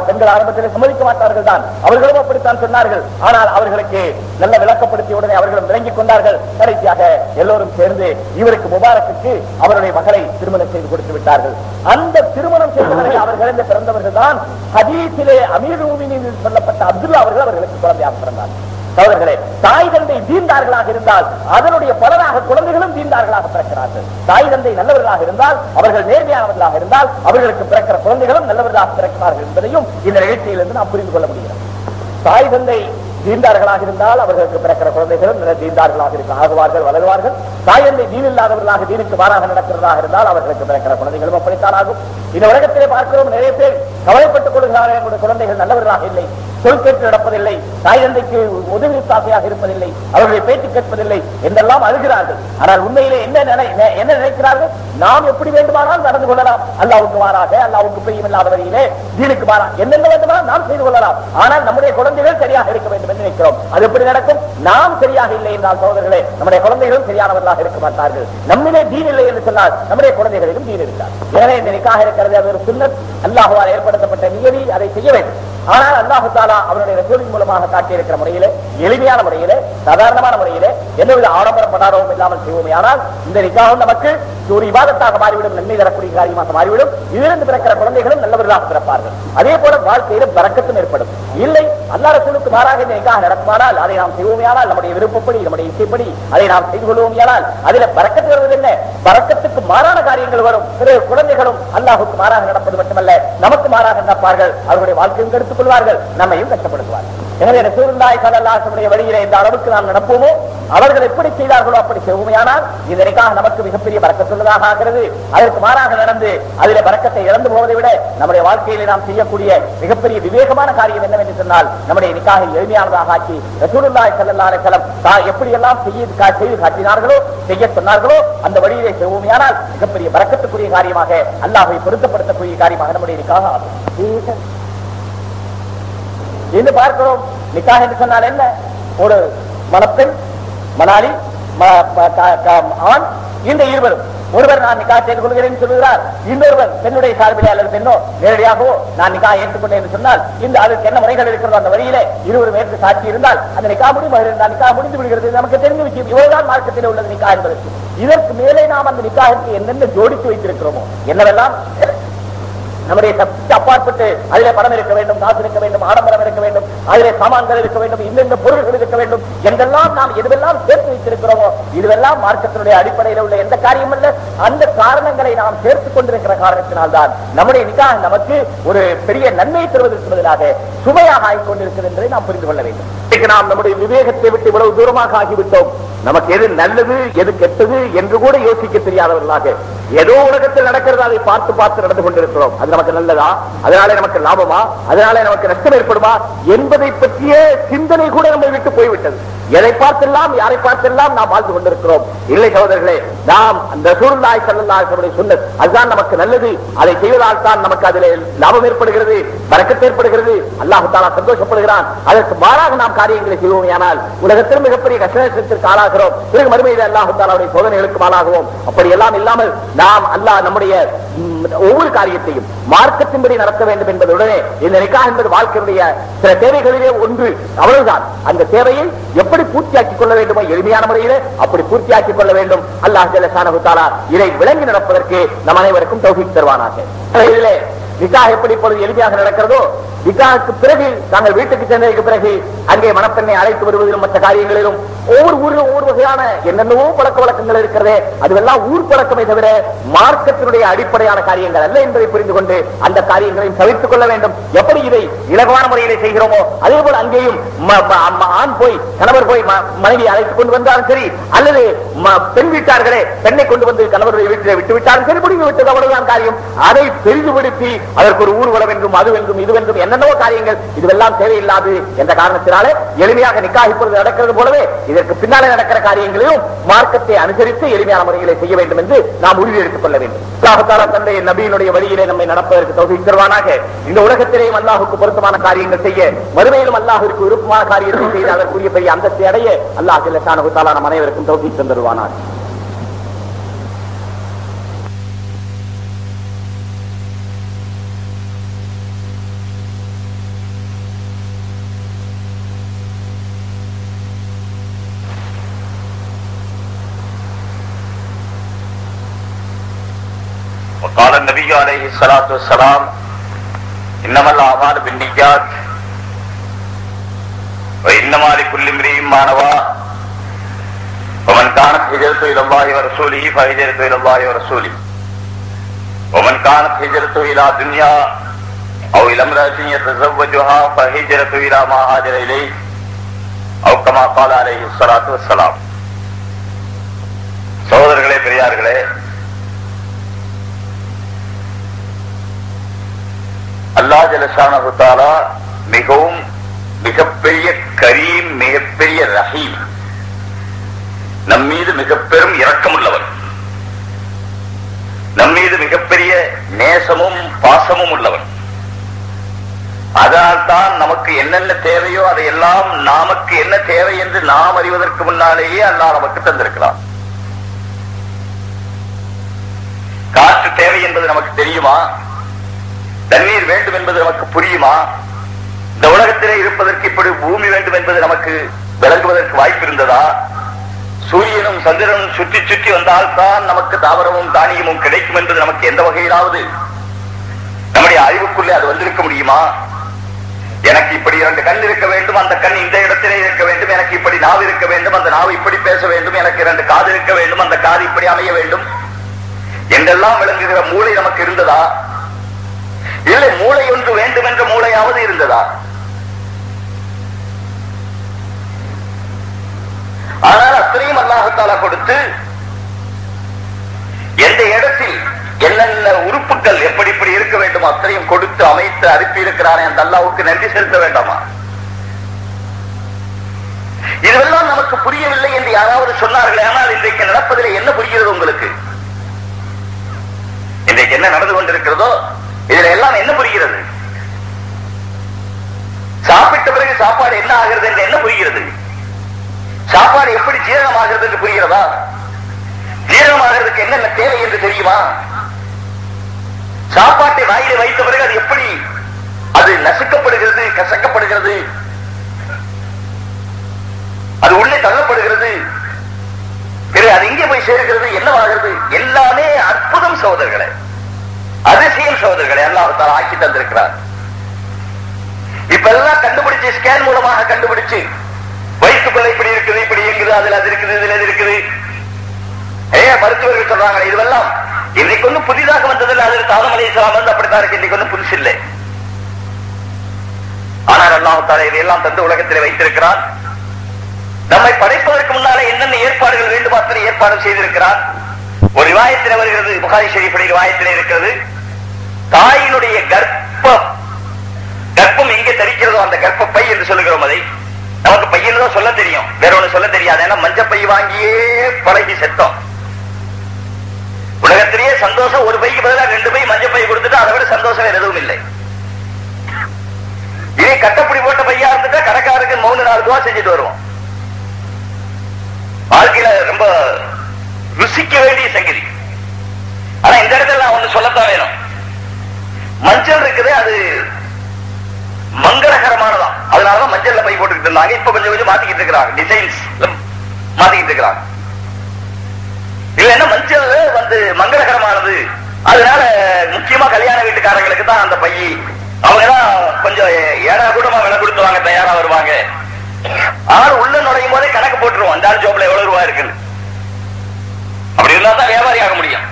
பெண்கள் ஆரம்பத்திலே சம்மதிக்க மாட்டார்கள் தான், அவர்களும் அப்படித்தான் சொன்னார்கள். ஆனால் அவர்களுக்கு நல்ல விளக்கப்படுத்திய உடனே அவர்களும் விளங்கிக் கொண்டார்கள். கடைசியாக எல்லோரும் சேர்ந்து இவருக்கு முபாரக்குக்கு அவருடைய மகளை திருமணம் செய்து கொடுத்து விட்டார்கள். அந்த திருமணம் செய்தவர்கள் அவர்கள் பிறந்தவர்கள் தான் ஹதீஸிலே அமீருல் முஃமினீன் சொல்லப்பட்ட அப்துல்லா அவர்கள் அவர்களுக்கு குழந்தையாக பிறந்தார். சகோதரர்களே, தாய் தந்தை தீன்தார்களாக இருந்தால் அதனுடைய பலராக குழந்தைகளும் தீன்தார்களாக பிறக்கிறார்கள். தாய் தந்தை நல்லவர்களாக இருந்தால், அவர்கள் நேர்மையானவர்களாக இருந்தால், அவர்களுக்கு பிறக்கிற குழந்தைகளும் நல்லவர்களாக பிறக்கிறார்கள் என்பதையும் இந்த நிகழ்ச்சியிலிருந்து நாம் புரிந்து கொள்ள முடிகிறது. தாய் தந்தை தீன்தார்களாக இருந்தால் அவர்களுக்கு பிறக்கிற குழந்தைகளும் தீன்தார்களாக ஆகுவார்கள், வளருவார்கள். தாய் தந்தை தீன் இல்லாதவர்களாக, தீனுக்கு மாறாக நடக்கிறதாக இருந்தால் அவர்களுக்கு பிறக்கிற குழந்தைகளும் அப்படித்தான் ஆகும். இந்த உலகத்திலே பார்க்கிறோம், நிறைய பேர் கவலைப்பட்டுக் கொள்கிறார்கள், என்னுடைய குழந்தைகள் நல்லவர்களாக இல்லை, சொல் கேட்டு நடப்பதில்லை, தாய் தந்தைக்கு உதவி தாசையாக இருப்பதில்லை, அவர்களை பேச்சு கேட்பதில்லை என்றெல்லாம் அழுகிறார்கள். ஆனால் உண்மையிலே என்ன நினைக்கிறார்கள்? நாம் எப்படி வேண்டுமானால் நடந்து கொள்ளலாம், அல்லாவுக்கு மாறாக, அல்லாவுக்கு பிரியம் இல்லாத வழியிலே தீனுக்கு மாறாக என்னென்ன வேண்டுமானால் நாம் செய்து கொள்ளலாம். ஆனால் நம்முடைய குழந்தைகள் சரியாக இருக்க வேண்டும் என்று நினைக்கிறோம். அது எப்படி நடக்கும்? நாம் சரியாக இல்லை என்றால் சகோதரர்களே, நம்முடைய குழந்தைகளும் சரியானவர்களாக இருக்க மாட்டார்கள். நம்மிலே தீன் இல்லை என்று சொன்னால் நம்முடைய குழந்தைகளிலும் தீன் இருக்கார். எனவே இந்த நிக்காஹ் இருக்கிறது, அது ஒரு சுன்னத், அல்லாஹ்வால் ஏற்படுத்தப்பட்ட நியதி, அதை செய்ய வேண்டும். ஆனால் அல்லாஹ் தஆலா அவருடைய ரசூலின் மூலமாக காட்டியிருக்கிற முறையிலே, எளிமையான முறையிலே, சாதாரணமான முறையிலே, எந்தவித ஆடம்பரம் படாரவும் இல்லாமல் செய்வோமே ஆனால் இந்த நிக்காஹ் நமக்கு ஒரு இபாதத்தாக மாறிவிடும், நன்மை தரக்கூடிய காரியமாக மாறிவிடும். இதிலிருந்து பிறக்கிற குழந்தைகளும் நல்லவர்களாக பிறப்பார்கள். அதே போல வாழ்க்கையிலும் பரக்கத்தும் ஏற்படும். இல்லை, அல்லாஹ் ரசூலுக்கு மாறாக இந்த நிக்காஹ் நடக்குமானால் அதை நாம் செய்வோமே ஆனால், நம்முடைய விருப்பப்படி, நம்முடைய இசைப்படி அதை நாம் செய்து கொள்வோமே ஆனால் அதில் பரக்கத்து வருவது என்ன? பரக்கத்துக்கு மாறான காரியங்கள் வரும். பிறகு குழந்தைகளும் அல்லாஹுக்கு மாறாக நடப்பது மட்டுமல்ல, நமக்கு மாறாக நடப்பார்கள், அவர்களுடைய வாழ்க்கையும் கெடுத்துக் கொள்வார்கள், நம்மையும் கஷ்டப்படுத்துவார்கள். எனவே ரசூலுல்லாஹி ஸல்லல்லாஹு அலைஹி வஸல்லம் வழியிலே இந்த அளவுக்கு நாம் நடப்போமோ, அவர்கள் எப்படி செய்தார்களோ அப்படி செய்வோமேயானால் இந்த நிக்காஹ் நமக்கு மிகப்பெரிய பரக்கத்துள்ளதாக ஆகிறது. அதற்கு மாறாக நடந்து அதிலே பரக்கத்தை இழந்து போவதை விட நம்முடைய வாழ்க்கையிலே நாம் செய்யக்கூடிய மிகப்பெரிய விவேகமான காரியம் என்னவென்று சொன்னால், நம்முடைய நிக்காஹை எளிமையானதாக ஆக்கி ரசூலுல்லாஹி ஸல்லல்லாஹு அலைஹி வஸல்லம் எப்படியெல்லாம் செய்து காட்டினார்களோ, செய்ய சொன்னார்களோ அந்த வழியிலே செய்வோமேயானால் மிகப்பெரிய பரக்கத்துக்குரிய காரியமாக, அல்லாஹ்வை பொருத்தப்படுத்தக்கூடிய காரியமாக நம்முடைய நிக்காஹ் ஆகும். என்று பார்க்கிறோம். நிக்காஹ் என்று சொன்னால் என்ன? ஒரு மணப்பெண், மணாளி, ஆண், இந்த இருவரும், ஒருவர் நான் நிக்காஹ் செய்து கொள்கிறேன் சொல்கிறார், இன்னொருவர் பெண்ணுடைய சார்பிலே அல்லது பெண்ணோ நேரடியாகவோ நான் நிக்காஹ் ஏற்றுக்கொண்டேன் என்று சொன்னால், இந்த அதற்கு என்ன முறைகள் இருக்கிறதோ அந்த வழியிலே இருவரும் ஏற்று சாட்சி இருந்தால் அந்த நிக்காஹ் முடிந்து விடுகிறது. நமக்கு தெரிந்த விஷயம். இவ்வளவுதான் மார்க்கத்திலே உள்ளது நிக்காஹ் என்பதற்கு. இதற்கு மேலே நாம் அந்த நிக்காஹுக்கு என்னென்ன ஜோடித்து வைத்திருக்கிறோமோ, என்னவெல்லாம் நம்முடைய அப்பாற்பட்டு அதிலே பணம் இருக்க வேண்டும், காசு இருக்க வேண்டும், ஆடம்பரம் இருக்க வேண்டும், அதிலே சாமான்கள் இருக்க வேண்டும், இந்த பொருள்கள் இருக்க வேண்டும் என்றெல்லாம் நாம் எதுவெல்லாம் சேர்த்து வைத்திருக்கிறோமோ, இதுவெல்லாம் மார்க்கத்தினுடைய அடிப்படையில் உள்ள எந்த காரியம் அல்ல. அந்த காரணங்களை நாம் சேர்த்துக் கொண்டிருக்கிற காரணத்தினால்தான் நம்முடைய நிக்காஹ் நமக்கு ஒரு பெரிய நன்மை தருவதற்கு பதிலாக சுமையாக ஆகிக் கொண்டிருக்கிறது என்பதை நாம் புரிந்து கொள்ள வேண்டும். நாம் நம்முடைய விவேகத்தை விட்டு இவ்வளவு தூரமாக ஆகிவிட்டோம். நமக்கு எது நல்லது எது கெட்டது என்று கூட யோசிக்க தெரியாதவர்களாக ஏதோ உலகத்தில் நடக்கிறது அதை பார்த்து பார்த்து நடந்து கொண்டிருக்கிறோம். அது நமக்கு நல்லதா, அதனாலே நமக்கு லாபமா, அதனாலே நமக்கு நஷ்டம் ஏற்படுமா என்பதை பற்றிய சிந்தனை கூட நம்மை விட்டு போய்விட்டது. எதை பார்த்தெல்லாம் யாரை பார்த்தெல்லாம் நாம் வாழ்ந்து கொண்டிருக்கிறோம். இல்லை சகோதரர்களே, நாம் அந்த ரசூலுல்லாஹி ஸல்லல்லாஹு அலைஹி வஸல்லம் சுன்னத் அதுதான் நமக்கு நல்லது. அதை செய்வதால் தான் நமக்கு அதிலே லாபம் ஏற்படுகிறது, பரக்கத் ஏற்படுகிறது, அல்லாஹ் தஆலா சந்தோஷப்படுகிறான். அதற்கு மாறாக நாம் காரியங்களை செய்வோமேயானால் உலகத்தில் மிகப்பெரிய கஷ்டத்திற்கு ஆளாகிறோம். பிறகு மறுமையில் அல்லாஹ் தஆலாவுடைய சோதனைகளுக்கு ஆளாகுவோம். அப்படி எல்லாம் இல்லாமல் நாம் அல்லாஹ் நம்முடைய ஒவ்வொரு காரியத்தையும் மார்க்கத்தின்படி நடத்த வேண்டும் என்பதுடனே இந்த நிக்காஹ் என்பது வாழ்க்கையுடைய சில தேவைகளிலே ஒன்று. அவ்வளவுதான். அந்த தேவையை எப்படி பூர்த்தியாக்கிக் கொள்ள வேண்டுமோ எளிமையான முறையிலே அப்படி பூர்த்தியாக்கிக் கொள்ள வேண்டும். அல்லாஹ் ஜல்ல ஷானஹு தஆலா இதை விளங்கி நடப்பதற்கு நம் அனைவருக்கும் தௌஃபீக் தருவானாக. இதிலே நிக்காஹ் எப்படி இப்பொழுது எளிமையாக நடக்கிறதோ, நிக்காஹுக்கு பிறகு நாங்கள் வீட்டுக்கு சென்றதற்கு பிறகு அங்கே மணப்பெண்ணை அழைத்து வருவதிலும் மற்ற காரியங்களிலும் ஒவ்வொரு ஊரிலும் ஒவ்வொரு வகையான என்னென்னவோ பழக்க வழக்கங்கள் இருக்கிறதே, அதுவெல்லாம் ஊர் பழக்கமே தவிர மார்க்கத்தினுடைய அடிப்படையான காரியங்கள் அல்ல என்பதை புரிந்து கொண்டு அந்த காரியங்களையும் தவிர்த்துக் கொள்ள வேண்டும். எப்படி இதை இலகுவான முறையிலே செய்கிறோமோ அதே போல அங்கேயும் ஆண் போய் கணவர் போய் மனைவியை அழைத்துக் கொண்டு வந்தாலும் சரி, அல்லது பெண் வீட்டார்களே பெண்ணை கொண்டு வந்து கணவருடைய வீட்டிலே விட்டு விட்டாலும் சரி, முடிவு விட்டது அவ்வளவுதான் காரியம். அதை பெரிதுபடுத்தி அதற்கு ஒரு ஊர்வலம் என்றும் அது வென்றும் இது வென்றும் என்னென்னவோ காரியங்கள் இதுவெல்லாம் தேவையில்லாது என்ற காரணத்தினாலே எளிமையாக நிக்காஹ் இப்பொழுது நடக்கிறது போலவே இதற்கு பின்னாலே நடக்கிற காரியங்களையும் மார்க்கத்தை அனுசரித்து எளிமையான முறைகளை செய்ய வேண்டும் என்று நாம் உறுதி எடுத்துக் கொள்ள வேண்டும். அல்லாஹ் தந்தை நபியினுடைய வழியிலே நம்மை நடப்பதற்கு தௌஃபீக் தருவானாக. இந்த உலகத்திலேயும் அல்லாஹுக்கு பொருத்தமான காரியங்கள் செய்ய, மறுமையிலும் அல்லாஹுக்கு விருப்பமான காரியத்தை செய்து அதற்குரிய பெரிய அந்தஸ்தை அடைய அல்லாஹ் ஜல்ல ஷானஹு தஆலா நம் அனைவருக்கும் தௌஃபீக் தருவானாக. قال النبي عليه الصلاة والسلام إنما الأعمال بالنيات وإنما لكل امرئ ما نوى ومن كانت هجرته إلى الله ورسوله فهجرته إلى الله ورسوله ومن كانت هجرته إلى دنيا أو إلى امرأة يتزوجها فهجرته إلى ما هاجر إليه أو كما قال عليه الصلاة والسلام. சகோதரர்களே, பெரியார்களே, அல்லாஹ் ஜல்ல ஷானஹு தஆலா மிகவும் மிகப்பெரிய கரீம், மிகப்பெரிய ரஹீம், நம்மீது மிக பெரும் இரக்கம் உள்ளவர், நம்மீது மிகப்பெரிய நேசமும் பாசமும் உள்ளவர். அதனால் தான் நமக்கு என்னென்ன தேவையோ அதையெல்லாம் நமக்கு என்ன தேவை என்று நாம் அறிவதற்கு முன்னாலேயே அல்லாஹ் நமக்கு தந்திருக்கிறார். காற்று தேவை என்பது நமக்கு தெரியுமா? தண்ணீர் வேண்டும் என்பது நமக்கு புரியுமா? இந்த உலகத்திலே இருப்பதற்கு இப்படி பூமி வேண்டும் என்பது நமக்கு விளங்குவதற்கு வாய்ப்பு இருந்ததா? சூரியனும் சந்திரனும் சுற்றி சுற்றி வந்தால்தான் நமக்கு தாவரமும் தானியமும் கிடைக்கும் என்பது நமக்கு எந்த வகையிலாவது நம்முடைய அறிவுக்குள்ளே அது வந்திருக்க முடியுமா? எனக்கு இப்படி 2 கண் இருக்க வேண்டும், அந்த கண் இந்த இடத்திலே இருக்க வேண்டும், எனக்கு இப்படி நாவு இருக்க வேண்டும், அந்த நாவு இப்படி பேச வேண்டும், எனக்கு 2 காது இருக்க வேண்டும், அந்த காது இப்படி அமைய வேண்டும் என்றெல்லாம் விளங்குகிற மூளை நமக்கு இருந்ததா? இல்லை, மூளை ஒன்று வேண்டும் என்ற மூளையாவது இருந்ததா? ஆனால் அத்தனையும் அல்லாஹ் தஆலா கொடுத்து எந்த இடத்தில் என்னென்ன உறுப்புகள் எப்படி இப்படி இருக்க வேண்டும் அத்தனையும் கொடுத்து அமைத்து அனுப்பி இருக்கிறானே அந்த அல்லாஹ்வுக்கு நன்றி செலுத்த வேண்டாமா? இதுவெல்லாம் நமக்கு புரியவில்லை என்று யாராவது சொன்னார்களே, ஆனால் இன்றைக்கு நடப்பதில் என்ன புரிகிறது உங்களுக்கு? இன்றைக்கு என்ன நடந்து கொண்டிருக்கிறதோ இதுல எல்லாம் என்ன புரிகிறது? சாப்பிட்ட பிறகு சாப்பாடு என்ன ஆகிறது என்று என்ன புரிகிறது? சாப்பாடு எப்படி ஜீரணமாகிறது என்று புரிகிறதா? ஜீரணமாகிறதுக்கு என்னென்ன தேவை என்று தெரியுமா? சாப்பாட்டை வாயிலே வைத்த பிறகு அது எப்படி அது நசுக்கப்படுகிறது, கசக்கப்படுகிறது, அது உள்ளே தள்ளப்படுகிறது, பிறகு அது இங்கே போய் சேர்கிறது, என்னவாகிறது? எல்லாமே அற்புதம் சகோதரர்களே, அதிசயம் சகோதரர்களை அல்லாஹ் தஆலா ஆக்கி தந்திருக்கிறார். இப்ப எல்லாம் கண்டுபிடிச்சு ஸ்கேன் மூலமாக கண்டுபிடிச்சு வயிற்றுக்குள்ள இப்படி இருக்குது, இப்படி இயங்குது, அதுல அது இருக்குது, இதுல இது இருக்குது. மருத்துவர்கள் சொல்றாங்க இதுவெல்லாம் இன்னைக்கு ஒன்னும் புதிதாக வந்ததில்லை. அதில் ஆதம் அலைஹிஸ்ஸலாம் வந்து அப்படித்தான் இருக்கு, இன்னைக்கு ஒன்னும் புதுசு இல்லை. ஆனால் அல்லாஹ் தஆலா இதையெல்லாம் தந்து உலகத்திலே வைத்திருக்கிறார். நம்மை படைப்பதற்கு முன்னாலே என்னென்ன ஏற்பாடுகள் வேண்டும் அத்தனை ஏற்பாடு செய்திருக்கிறார். ஒரு ரிவாயத்தில் வருகிறது, புகாரி ஷரீஃபில் ரிவாயத்தில் இருக்கிறது, தாயினுடைய கர்ப்பம் எங்கே தரிக்கிறதோ அந்த கர்ப்பப்பை என்று சொல்லுகிறோம். அதை நமக்கு பையன் தான் சொல்ல தெரியும், வேற ஒண்ணு சொல்ல தெரியாது. ஏன்னா மஞ்சப்பை வாங்கியே பழகி செத்தோம். உலகத்திலேயே சந்தோஷம் ஒரு பைக்கு பதிலாக 2 பை மஞ்சப்பை கொடுத்துட்டு அதை விட சந்தோஷம் எதுவும் இல்லை. இதே கட்டப்படி போட்ட பையா இருந்துட்டா கடைக்காரருக்கு 3-4 துவா செஞ்சுட்டு வருவோம். வாழ்க்கையில ரொம்ப ருசிக்க வேண்டிய சங்கதி. ஆனா இந்த இடத்துல நான் ஒண்ணு சொல்லத்தான் வேணும். மஞ்சள் இருக்குது, அது மங்களகரமானதான். அதனாலதான் மஞ்சள்ல பை போட்டுக்கிட்டு இருந்தாங்க. இப்ப கொஞ்சம் கொஞ்சம் மாத்திக்கிட்டு இருக்கிறாங்க, டிசைன்ஸ் மாத்திக்கிட்டு இருக்கிறாங்க. இல்லைன்னா மஞ்சள் வந்து மங்களகரமானது. அதனால முக்கியமா கல்யாண வீட்டுக்காரங்களுக்கு தான் அந்த பை. அவங்கதான் கொஞ்சம் ஏடா கூடமா விலை கொடுத்து வாங்க தயாரா வருவாங்க. ஆனால் உள்ள நுழையும் போதே கணக்கு போட்டுருவோம், அந்த ஜோப்ல எவ்வளவு ரூபாய் இருக்குன்னு. அப்படி இருந்தா தான் வியாபாரி ஆக முடியும்.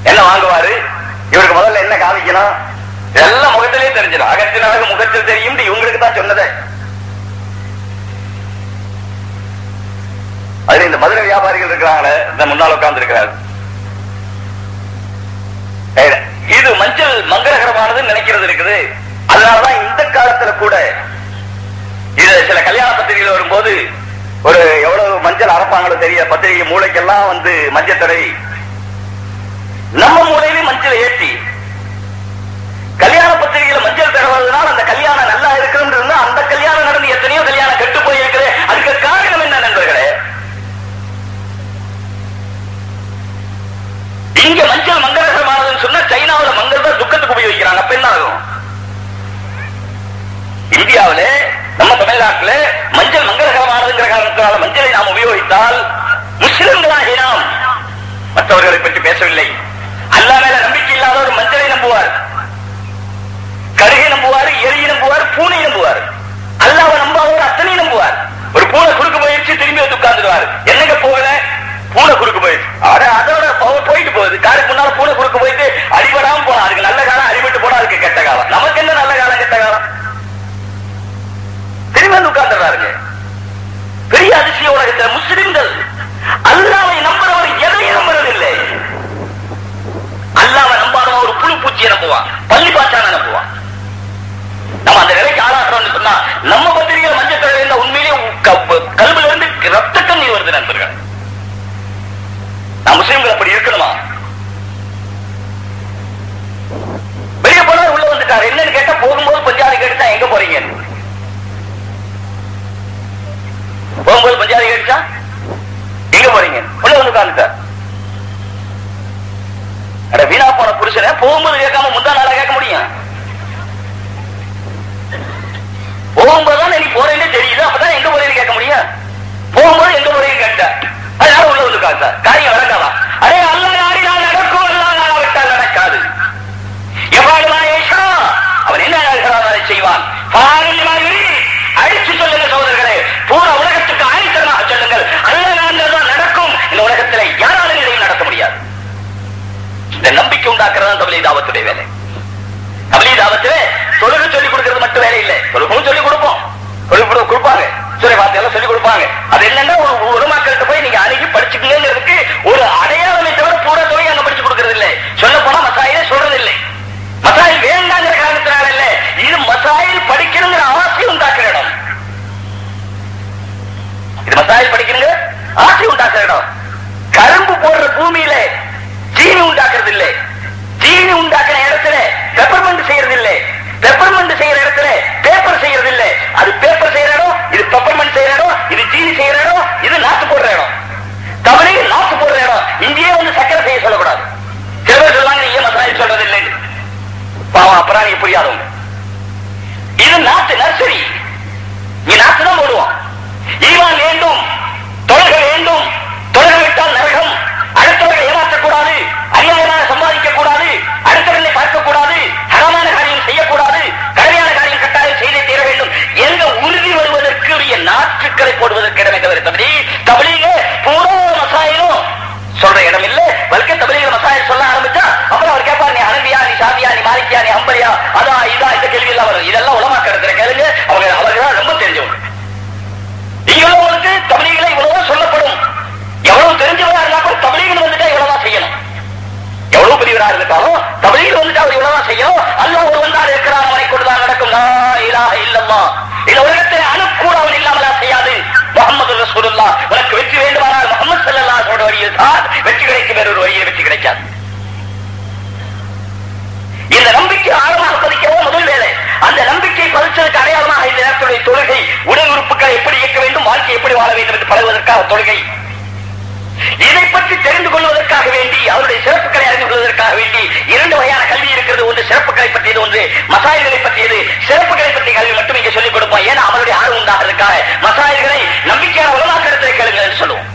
என்ன வாங்குவாரு, இவருக்கு முதல்ல என்ன காமிக்கணும், எல்லாம் முகத்திலே தெரிஞ்சிடும். அகத்தின் அழகு முகத்தில் தெரியும், இவங்களுக்கு தான் சொன்னதே. அதுல இந்த மதுரை வியாபாரிகள் இருக்கிறாங்களே, இந்த முன்னால் உட்கார்ந்து இருக்கிறார், இது மஞ்சள் மங்களகரமானது நினைக்கிறது இருக்குது. அதனாலதான் இந்த காலத்துல கூட இது சில கல்யாண பத்திரிகைகள் வரும்போது ஒரு எவ்வளவு மஞ்சள் அரைப்பாங்களோ தெரிய பத்திரிகை மூளைக்கெல்லாம் வந்து மஞ்சள் தடவை நம்ம மூளையிலே மஞ்சள் ஏற்றி கல்யாண பத்திரிகையில மஞ்சள் தடவுறதுனால அந்த கல்யாணம் நல்லா இருக்குன்னு அந்த கல்யாணம் நடந்து எத்தனையோ கல்யாணம் கெட்டு போயிருக்குது. அதுக்கு காரணம் என்ன நண்பர்களே? இங்க மஞ்சள் மங்களகரமானதுன்னு சொன்னா சைனாவில் மஞ்சள் தான் துக்கத்துக்கு உபயோகிக்கிறாங்க. அப்ப என்ன ஆகும்? இந்தியாவில நம்ம தமிழ்நாட்டில் மஞ்சள் மங்களகரமானதுங்கிற காரணத்தினால மஞ்சளை நாம் உபயோகித்தால் முஸ்லிம்களாகி நாம் மற்றவர்களை பற்றி பேசவில்லை. அல்லாஹ் மேல நம்பிக்கை இல்லாதவர் மஞ்சளை நம்புவார், கருகை நம்புவார், எரியை நம்புவார், பூனை நம்புவார். அல்லாஹ்வை நம்பாதவர் அத்தனை நம்புவார். ஒரு பூனை குறுக்கு போயிடுச்சு திரும்பி வந்து உட்கார்ந்துடுவார். என்னங்க போகல? பூனை குறுக்கு போயிடுச்சு. அதோட போயிட்டு போகுது. காருக்கு முன்னால பூனை குறுக்கு போயிட்டு அடிபடாம போனா அதுக்கு நல்ல காலம், அடிபட்டு போனா அதுக்கு கெட்ட காலம். நமக்கு என்ன நல்ல காலம் கெட்ட காலம்? திரும்பி வந்து உட்கார்ந்துடுறாருங்க. பெரிய அதிசய உலகத்தில் முஸ்லிம்கள் அல்லாஹ்வை நம்புறவர் எதையும் நம்புறதில்லை. அல்லாஹ்வை நம்பாதவன் ஒரு புழு பூச்சியை நம்புவான், பள்ளி பாச்சான நம்புவான். நம்ம அந்த நிலைக்கு ஆளாகிறோம்னு சொன்னா நம்ம பத்திரிகையில் மஞ்சள் தடவை இருந்தா உண்மையிலேயே கல்வில இருந்து ரத்த கண்ணீர் வருது நண்பர்கள். நான் முஸ்லிம்கள் அப்படி இருக்கணுமா? வெளியே போனா உள்ள வந்துட்டாரு. என்னன்னு கேட்டா போகும்போது பஞ்சாதி கேட்டுச்சா எங்க போறீங்க? போகும்போது பஞ்சாதி கேட்டுச்சா எங்க போறீங்க? உள்ள வந்து உட்கார்ந்துட்டார். வீணா போன புருஷனை போகும்போது கேட்காம முந்தா நாளா கேட்க முடியும்? போகும்போதுதான் நீ போறேன்னு தெரியுது, அப்பதான் எங்க போறேன்னு கேட்க முடியும். போகும்போது எங்க போறேன்னு கேட்ட அதனால உள்ள வந்து உட்கார்ந்தார். காரியம் விளங்காதா? அரே அல்ல நாடினால் நடக்கும், அல்லா நாடாவிட்டால் நடக்காது. அவன் என்ன அதை செய்வான். அடிச்சு சொல்லுங்க சகோதரர்களே, பூரா உலகத்துக்கு ஆணித்தரமாக சொல்லுங்கள். அல்ல நடக்கும். இந்த உலகத்தில் யாராலும் இதையும் நடத்த முடியாது. இந்த நம்பிக்கை உண்டாக்குறதான் தப்லீக் தாவத்துடைய வேலை. தப்லீக் தாவத்திலே தொழுகை சொல்லிக் கொடுக்கிறது மட்டும் வேலை இல்லை, தொழுகும் சொல்லிக் கொடுப்போம், கொடுப்பாங்க, சூரியவார்த்தையெல்லாம் சொல்லிக் கொடுப்பாங்க. அது என்னன்னா ஒரு மக்கள்கிட்ட போய் நீங்க அணுகி படிச்சுக்கிறதுக்கு ஒரு அடையாளமே தவிர பூரா தொகை அங்க படிச்சு கொடுக்கறது இல்லை. சொல்ல போனா மசாயிலே சொல்றது இல்லை. மசாயில் வேண்டாங்கிற காரணத்தினால இல்ல, இது மசாயில் படிக்கணுங்கிற ஆசை உண்டாக்குற இடம். இது மசாயில் படிக்கணுங்க ஆசை உண்டாக்குற இடம். கரும்பு போடுற பூமியில ஜீனி உண்டாக்குறது இல்லை. ஜீனி உண்டாக்குற இடத்துல பெப்பர்மெண்ட் செய்யறது இல்லை. பெப்பர்மெண்ட் செய்யற இடத்துல பேப்பர் செய்யறது இல்லை. அது பேப்பர் செய்யற இடம், இது பெப்பர்மெண்ட் செய்யற இடம், இது ஜீனி செய்யற இடம், இது நாட்டு போடுற இடம். தமிழ் நாட்டு போடுற இடம். இங்கேயே வந்து சக்கரை செய்ய சொல்லக்கூடாது. சில பேர் சொல்லுவாங்க ஏன் மசாயில் சொல்றது இல்லை, பாவம் அப்புறம் நீங்க புரியாதவங்க. இது நாட்டு நர்சரி. நீ நாட்டு தான் போடுவோம். ஈமான் வேண்டும், தொழில்கள் வேண்டும். தொழில்கள் விட்டால் நரகம். அடுத்தவர்கள் ஏமாற்றக்கூடாது, அநியாயமாக சம்பாதிக்க கூடாது, அடுத்தவர்களை பார்க்கக்கூடாது, ஹராமான காரியம் செய்யக்கூடாது, கடமையான காரியம் கட்டாயம் செய்தே தீர வேண்டும் என்ற உறுதி வருவதற்கு நாற்றுக்களை போடுவதற்கு இடமே தவிர தப்லீக பூரா மசாயிலும் சொல்ற இடம் இல்ல. வல்கே தப்லீக மசாயில் சொல்ல ஆரம்பிச்சா அப்புறம் அவர் கேட்பார், நீ ஹனபியா, நீ ஷாஃபியா, நீ மாலிக்கியா, நீ ஹம்பலியா, அதா இதா, இந்த கேள்வி எல்லாம் வரும். இதெல்லாம் உலமா கடத்துல கேளுங்க. அவர்கள் ரொம்ப தெரிஞ்சவங்க. இவ்வளவுக்கு தப்லீகில இவ்வளவு சொல்லப்படும். எவ்வளவு தெரிஞ்சவரா இருந்தா கூட தப்லீகில் வந்துட்டா இவ்வளவுதான் செய்யணும். எவ்வளவு பெரியவரா இருந்தாலும் தப்லீகில் வந்துட்டா அவர் இவ்வளவுதான் செய்யணும். அல்லாஹ் ஒரு வந்தால் இருக்கிறான், அவனை கொண்டுதான் நடக்கும். லா இலாஹ இல்லல்லாஹ். இந்த உலகத்தை அணுக்கூட அவன் இல்லாமலா செய்யாது. முஹம்மது ரசூலுல்லாஹ். உனக்கு வெற்றி வேண்டுமானால் முஹம்மது ஸல்லல்லாஹு அலைஹி வஸல்லம் வழியில் தான் வெற்றி கிடைக்கும், வேறொரு வழியில் வெற்றி கிடைக்காது. இந்த நம்பிக்கை ஆழமாக பதிக்கவோ முதல் வேலை. அந்த நம்பிக்கை பதிச்சதுக்கு அடையாளமாக இந்த நேரத்துடைய தொழுகை, உடல் உறுப்புகளை எப்படி இயக்க வேண்டும், வாழ்க்கை எப்படி வாழ வேண்டும் என்று பழகுவதற்காக தொழுகை. இதை பற்றி தெரிந்து கொள்வதற்காக வேண்டி, அவருடைய சிறப்புகளை அறிந்து கொள்வதற்காக வேண்டி இரண்டு வகையான கல்வி இருக்கிறது. ஒன்று சிறப்புகளை பற்றியது, ஒன்று மசாயில்களை பற்றியது. சிறப்புகளை பற்றிய கல்வி மட்டும் இங்கே சொல்லிக் கொடுப்போம். ஏன்னா அவருடைய ஆர்வம் உண்டாகிறதுக்காக. மசாயில்களை நம்பிக்கையான உலமாக்கத்தை கேளுங்கள் என்று சொல்லுவோம்.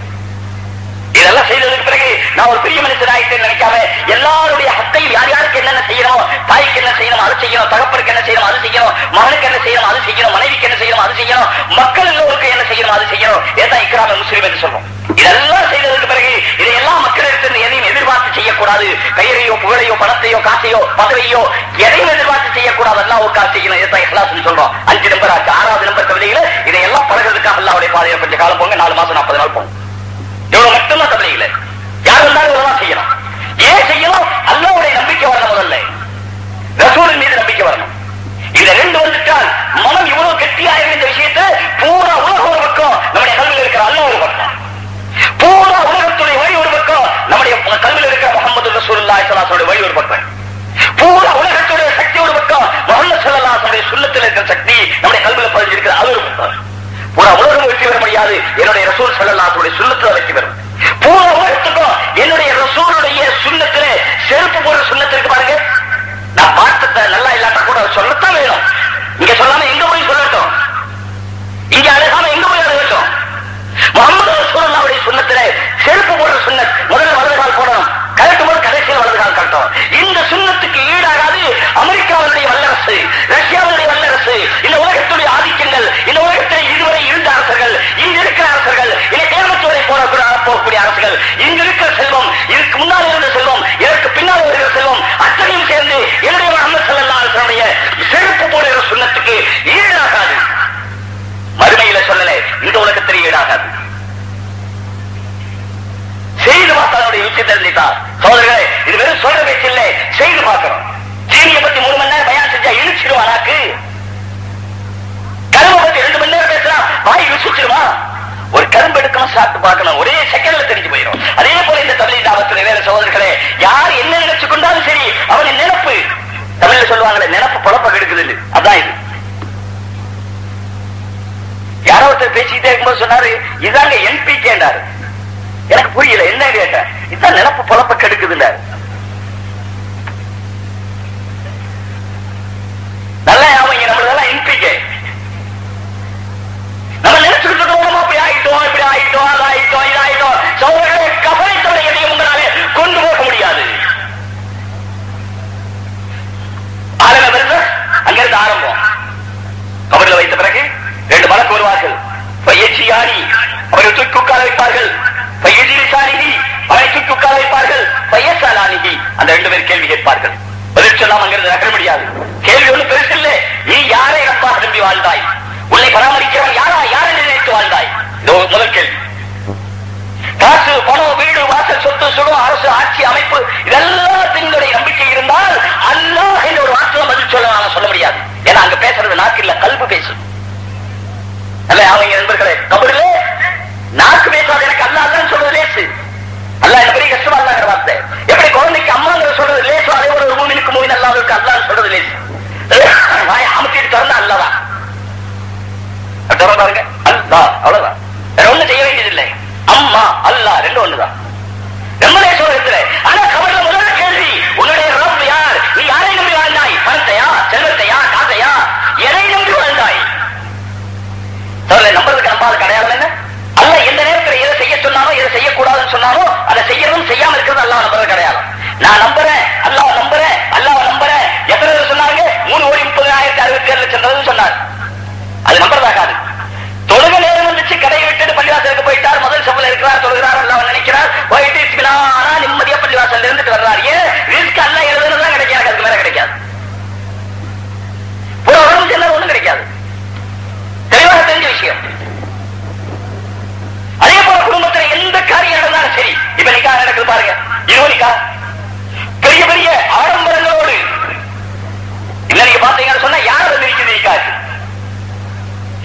இதெல்லாம் செய்ததற்கு பிறகு நான் ஒரு பெரிய மனுஷனாயிட்டேன்னு நினைக்காம எல்லாருடைய ஹக்கையும் யார் யாருக்கு என்னென்ன செய்யணும், தாய்க்கு என்ன செய்யணும் அது செய்யணும், தகப்பனுக்கு என்ன செய்யணும் அது செய்யணும், மகனுக்கு என்ன செய்யணும் அது செய்யணும், மனைவிக்கு என்ன செய்யணும் அது செய்யணும், மக்கள் எல்லோருக்கு என்ன செய்யணும் அது செய்யணும். ஏதான் இக்ராம முஸ்லிம் என்று சொல்றோம். இதெல்லாம் செய்ததற்கு பிறகு இதையெல்லாம் மக்களிடத்தில் எதையும் எதிர்பார்த்து செய்யக்கூடாது. பெயரையோ புகழையோ பணத்தையோ காசையோ பதவியோ எதையும் எதிர்பார்த்து செய்யக்கூடாது. எல்லாம் ஒரு காசு செய்யணும். ஏதான் இஹ்லாஸ் சொல்றோம். 5 நம்பர் ஆச்சு. 6வது நம்பர் கவிதையில இதையெல்லாம் பழகிறதுக்காக அல்லாஹ்வுடைய பாதையில கொஞ்சம் காலம் போங்க. 4 மாசம் 40 நாள் போங்க. இவ்வளவு மட்டும்தான் தப்லீகில. யார் வந்தாலும் இவ்வளவுதான் செய்யணும். ஏன் செய்யணும்? அல்லாஹ்வுடைய நம்பிக்கை வரணும். முதல்ல ரசூலின் மீது நம்பிக்கை வரணும். இந்த ரெண்டு வந்துட்டால் மனம் இவ்வளவு கெட்டியாக இந்த விஷயத்தை பூரா உலக ஒரு பக்கம், நம்முடைய கல்வியில் இருக்கிற அல்லாஹ் ஒரு பக்கம். ரசூலுல்லாஹி ஸல்லல்லாஹு அலைஹி வஸல்லம் வழி ஒரு பக்கம், பூரா உலகத்துடைய சக்தி ஒரு பக்கம், முஹம்மது ஸல்லல்லாஹு அலைஹி வஸல்லம் சுன்னத்தில் இருக்கிற சக்தி நம்முடைய கல்வியில பதிஞ்சு இருக்கிற அது ஒரு பக்கம். பூரா உலகம் வெற்றி பெற முடியாது, என்னுடைய ரசூல் ஸல்லல்லாஹு அலைஹி வஸல்லம் சுன்னத்துல வெற்றி பெறும். பூரா உலகத்துக்கும் என்னுடைய ரசூலுடைய சுன்னத்துல செருப்பு போடுற சுன்னத்திற்கு பாருங்க. நான் மாற்றத்தை நல்லா இல்லாட்டா கூட சொல்லத்தான் வேணும். இங்க சொல்லாம எங்க போய் சொல்லட்டும், இங்க அழகாம எங்க போய் அழகட்டும். முஹம்மது ரசூலுல்லாஹ்வுடைய சுன்னத்துல செருப்பு போடுற சுன்னத், முதல்ல வலது கால் போடணும், கலட்டும் போது கடைசியில் வலது கால் கலட்டும். இந்த சுன்னத்துக்கு ஈடாகாது அமெரிக்காவுடைய வல்லரசு, ரஷ்யாவுடைய வல்லரசு, இந்த உலகத்துடைய ஆதிக்கங்கள், இந்த உலகத்தில் இதுவரை இருந்த அரசர்கள், இங்கு இருக்கிற அரசர்கள், இதை கியாமத் வரை போகக்கூடிய அரசுகள், இங்கு இருக்கிற செல்வம், இதற்கு முன்னால் இருந்த செல்வம், இதற்கு பின்னால் இருக்கிற செல்வம் அத்தனையும் சேர்ந்து என்னுடைய முஹம்மது ஸல்லல்லாஹு அலைஹி வஸல்லம் செருப்பு போடுகிற சுன்னத்துக்கு ஈடாகாது. மறுமையில சொல்லல, இந்த உலகத்தில் ஈடாகாது. செய்து பார்த்தாலுடைய விஷயம் தெரிஞ்சுட்டார் சோதரர்களே. இது வெறும் சொல்ற பேச்சு இல்லை, செய்து பார்க்கணும். ஜீனியை பத்தி 3 மணி நேரம் பயான் செஞ்சா இழுச்சிடுவானாக்கு, கரும்பை பத்தி 2 மணி நேரம் பேசினா வாய் ருசிச்சிருமா? ஒரு கரும்பு எடுக்கணும், சாப்பிட்டு பார்க்கணும், ஒரே செகண்ட்ல தெரிஞ்சு போயிடும். அதே போல இந்த தமிழ் தாவத்தில் வேற சகோதரர்களே, யார் என்ன நினைச்சு கொண்டாலும் சரி, அவன் நினைப்பு, தமிழ்ல சொல்லுவாங்களே நினைப்பு பொழப்ப கெடுக்குது, அதான் இது. யாரோ ஒருத்தர் பேசிக்கிட்டே இருக்கும்போது சொன்னாரு, இதாங்க என்பிகேண்டாரு. எனக்கு புரியல, என்ன கேட்டேன். இதுதான் நினைப்பு பொழப்ப கெடுக்குது. நல்லா அவங்க நம்மளதெல்லாம் என்பிகே. நம்ம நினைச்சுட்டு இருக்கோம், அப்படி ஆயிட்டோம், இப்படி ஆயிட்டோம், அது ஆயிட்டோம், இது ஆயிட்டோம். சோழர்களை கவலைத்தோட எதையும் உங்களாலே கொண்டு போக முடியாது. ஆரம்ப வருது, அங்கிருந்து ஆரம்பம். கபரில் வைத்த பிறகு 2 மலக்கு வருவார்கள். பையச்சியானி அவரை தூக்கி உட்கார வைப்பார்கள், பையஜிலிசானிகி அவரை தூக்கி உட்கார வைப்பார்கள், பையசாலானிகி அந்த 2 பேர் கேள்வி கேட்பார்கள். பதில் சொல்லாம அங்கிருந்து நகர முடியாது. கேள்வி ஒண்ணு பெருசு இல்லை, நீ யாரை ரப்பாக நம்பி வாழ்ந்தாய், உன்னை பராமரிக்கிறவன் யாரா, யாரை நினைத்து வாழ்ந்தாய், இது முதல் கேள்வி. காசு, பணம், வீடு, வாசல், சொத்து, சுகம், அரசு, ஆட்சி அமைப்பு, இதெல்லாத்தினுடைய நம்பிக்கை இருந்தால் அல்லாஹ் என்ற ஒரு வார்த்தை பதில் சொல்ல முடியாது. ஏன்னா அங்க பேசுறது நாக்கு இல்ல, கல்பு பேசும். அல்ல அவங்க நண்பர்களே, கபரிலே நாக்கு பேசாது, எனக்கு அல்லாஹ் சொல்றது லேசு. அல்லாஹ் என்ன பெரிய கஷ்டமா இல்லாங்கிற வார்த்தை. எப்படி குழந்தைக்கு அம்மாங்கிற சொல்றது லேசு, அதே ஒரு மூமினுக்கு மூமின் அல்லாஹ்வுக்கு அல்லாஹ் சொல்றது லேசு. வாய் அமுத்திட்டு திறந்தா அல்லாஹ் பாருங்க, அல்லாஹ் அவ்வளவுதான், வேற ஒண்ணும் செய்ய வேண்டியதில்லை. அம்மா அல்லாஹ் 2 ஒண்ணுதான். நம்மளே சொல்றதுல. ஆனா கபர்ல முதல்ல கேள்வி, உன்னுடைய ரப் யார், நீ யாரை நம்பி வாழ்ந்தாய், பணத்தையா, செல்வத்தையா, காசையா, எதை நம்பி வாழ்ந்தாய்? நம்புறதுக்கு நம்பாத அடையாளம் என்ன? அல்ல எந்த நேரத்தில் எதை செய்ய சொன்னானோ, எதை செய்யக்கூடாதுன்னு சொன்னானோ அதை செய்யறதும் செய்யாம இருக்கிறது அல்லாஹ் நம்புறது அடையாளம். நான் நம்புறேன், அல்லாஹ் நம்புறேன், அல்லாஹ் நம்புறேன். எத்தனை சொன்னாங்க? 3,30,67 சொன்னார். அது நம்புறதாகாது. தொழுக நேரம் வந்துச்சு, கடையை விட்டுட்டு பள்ளிவாசலுக்கு போயிட்டார், முதல் சபையில் இருக்கிறார், தொழுகிறார், அல்லாஹ் நினைக்கிறார், போயிட்டு நிம்மதியா பள்ளிவாசல் இருந்துட்டு வர்றாரு. ஏன் ரிஸ்க் அல்லாஹ் எழுதுனதுதான் கிடைக்காது, அதுக்கு மேல கிடைக்காது. ஒண்ணும் கிடைக்காது, தெளிவாக தெரிஞ்ச விஷயம். அதே போல குடும்பத்தில் எந்த காரியம் நடந்தாலும் சரி, இப்ப நிக்கா நடக்குது பாருங்க, நிக்கா பெரிய பெரிய ஆடம்பரங்களோடு இல்ல, நீங்க பாத்தீங்கன்னு சொன்னா யார் வந்து நிக்குது நிக்காது.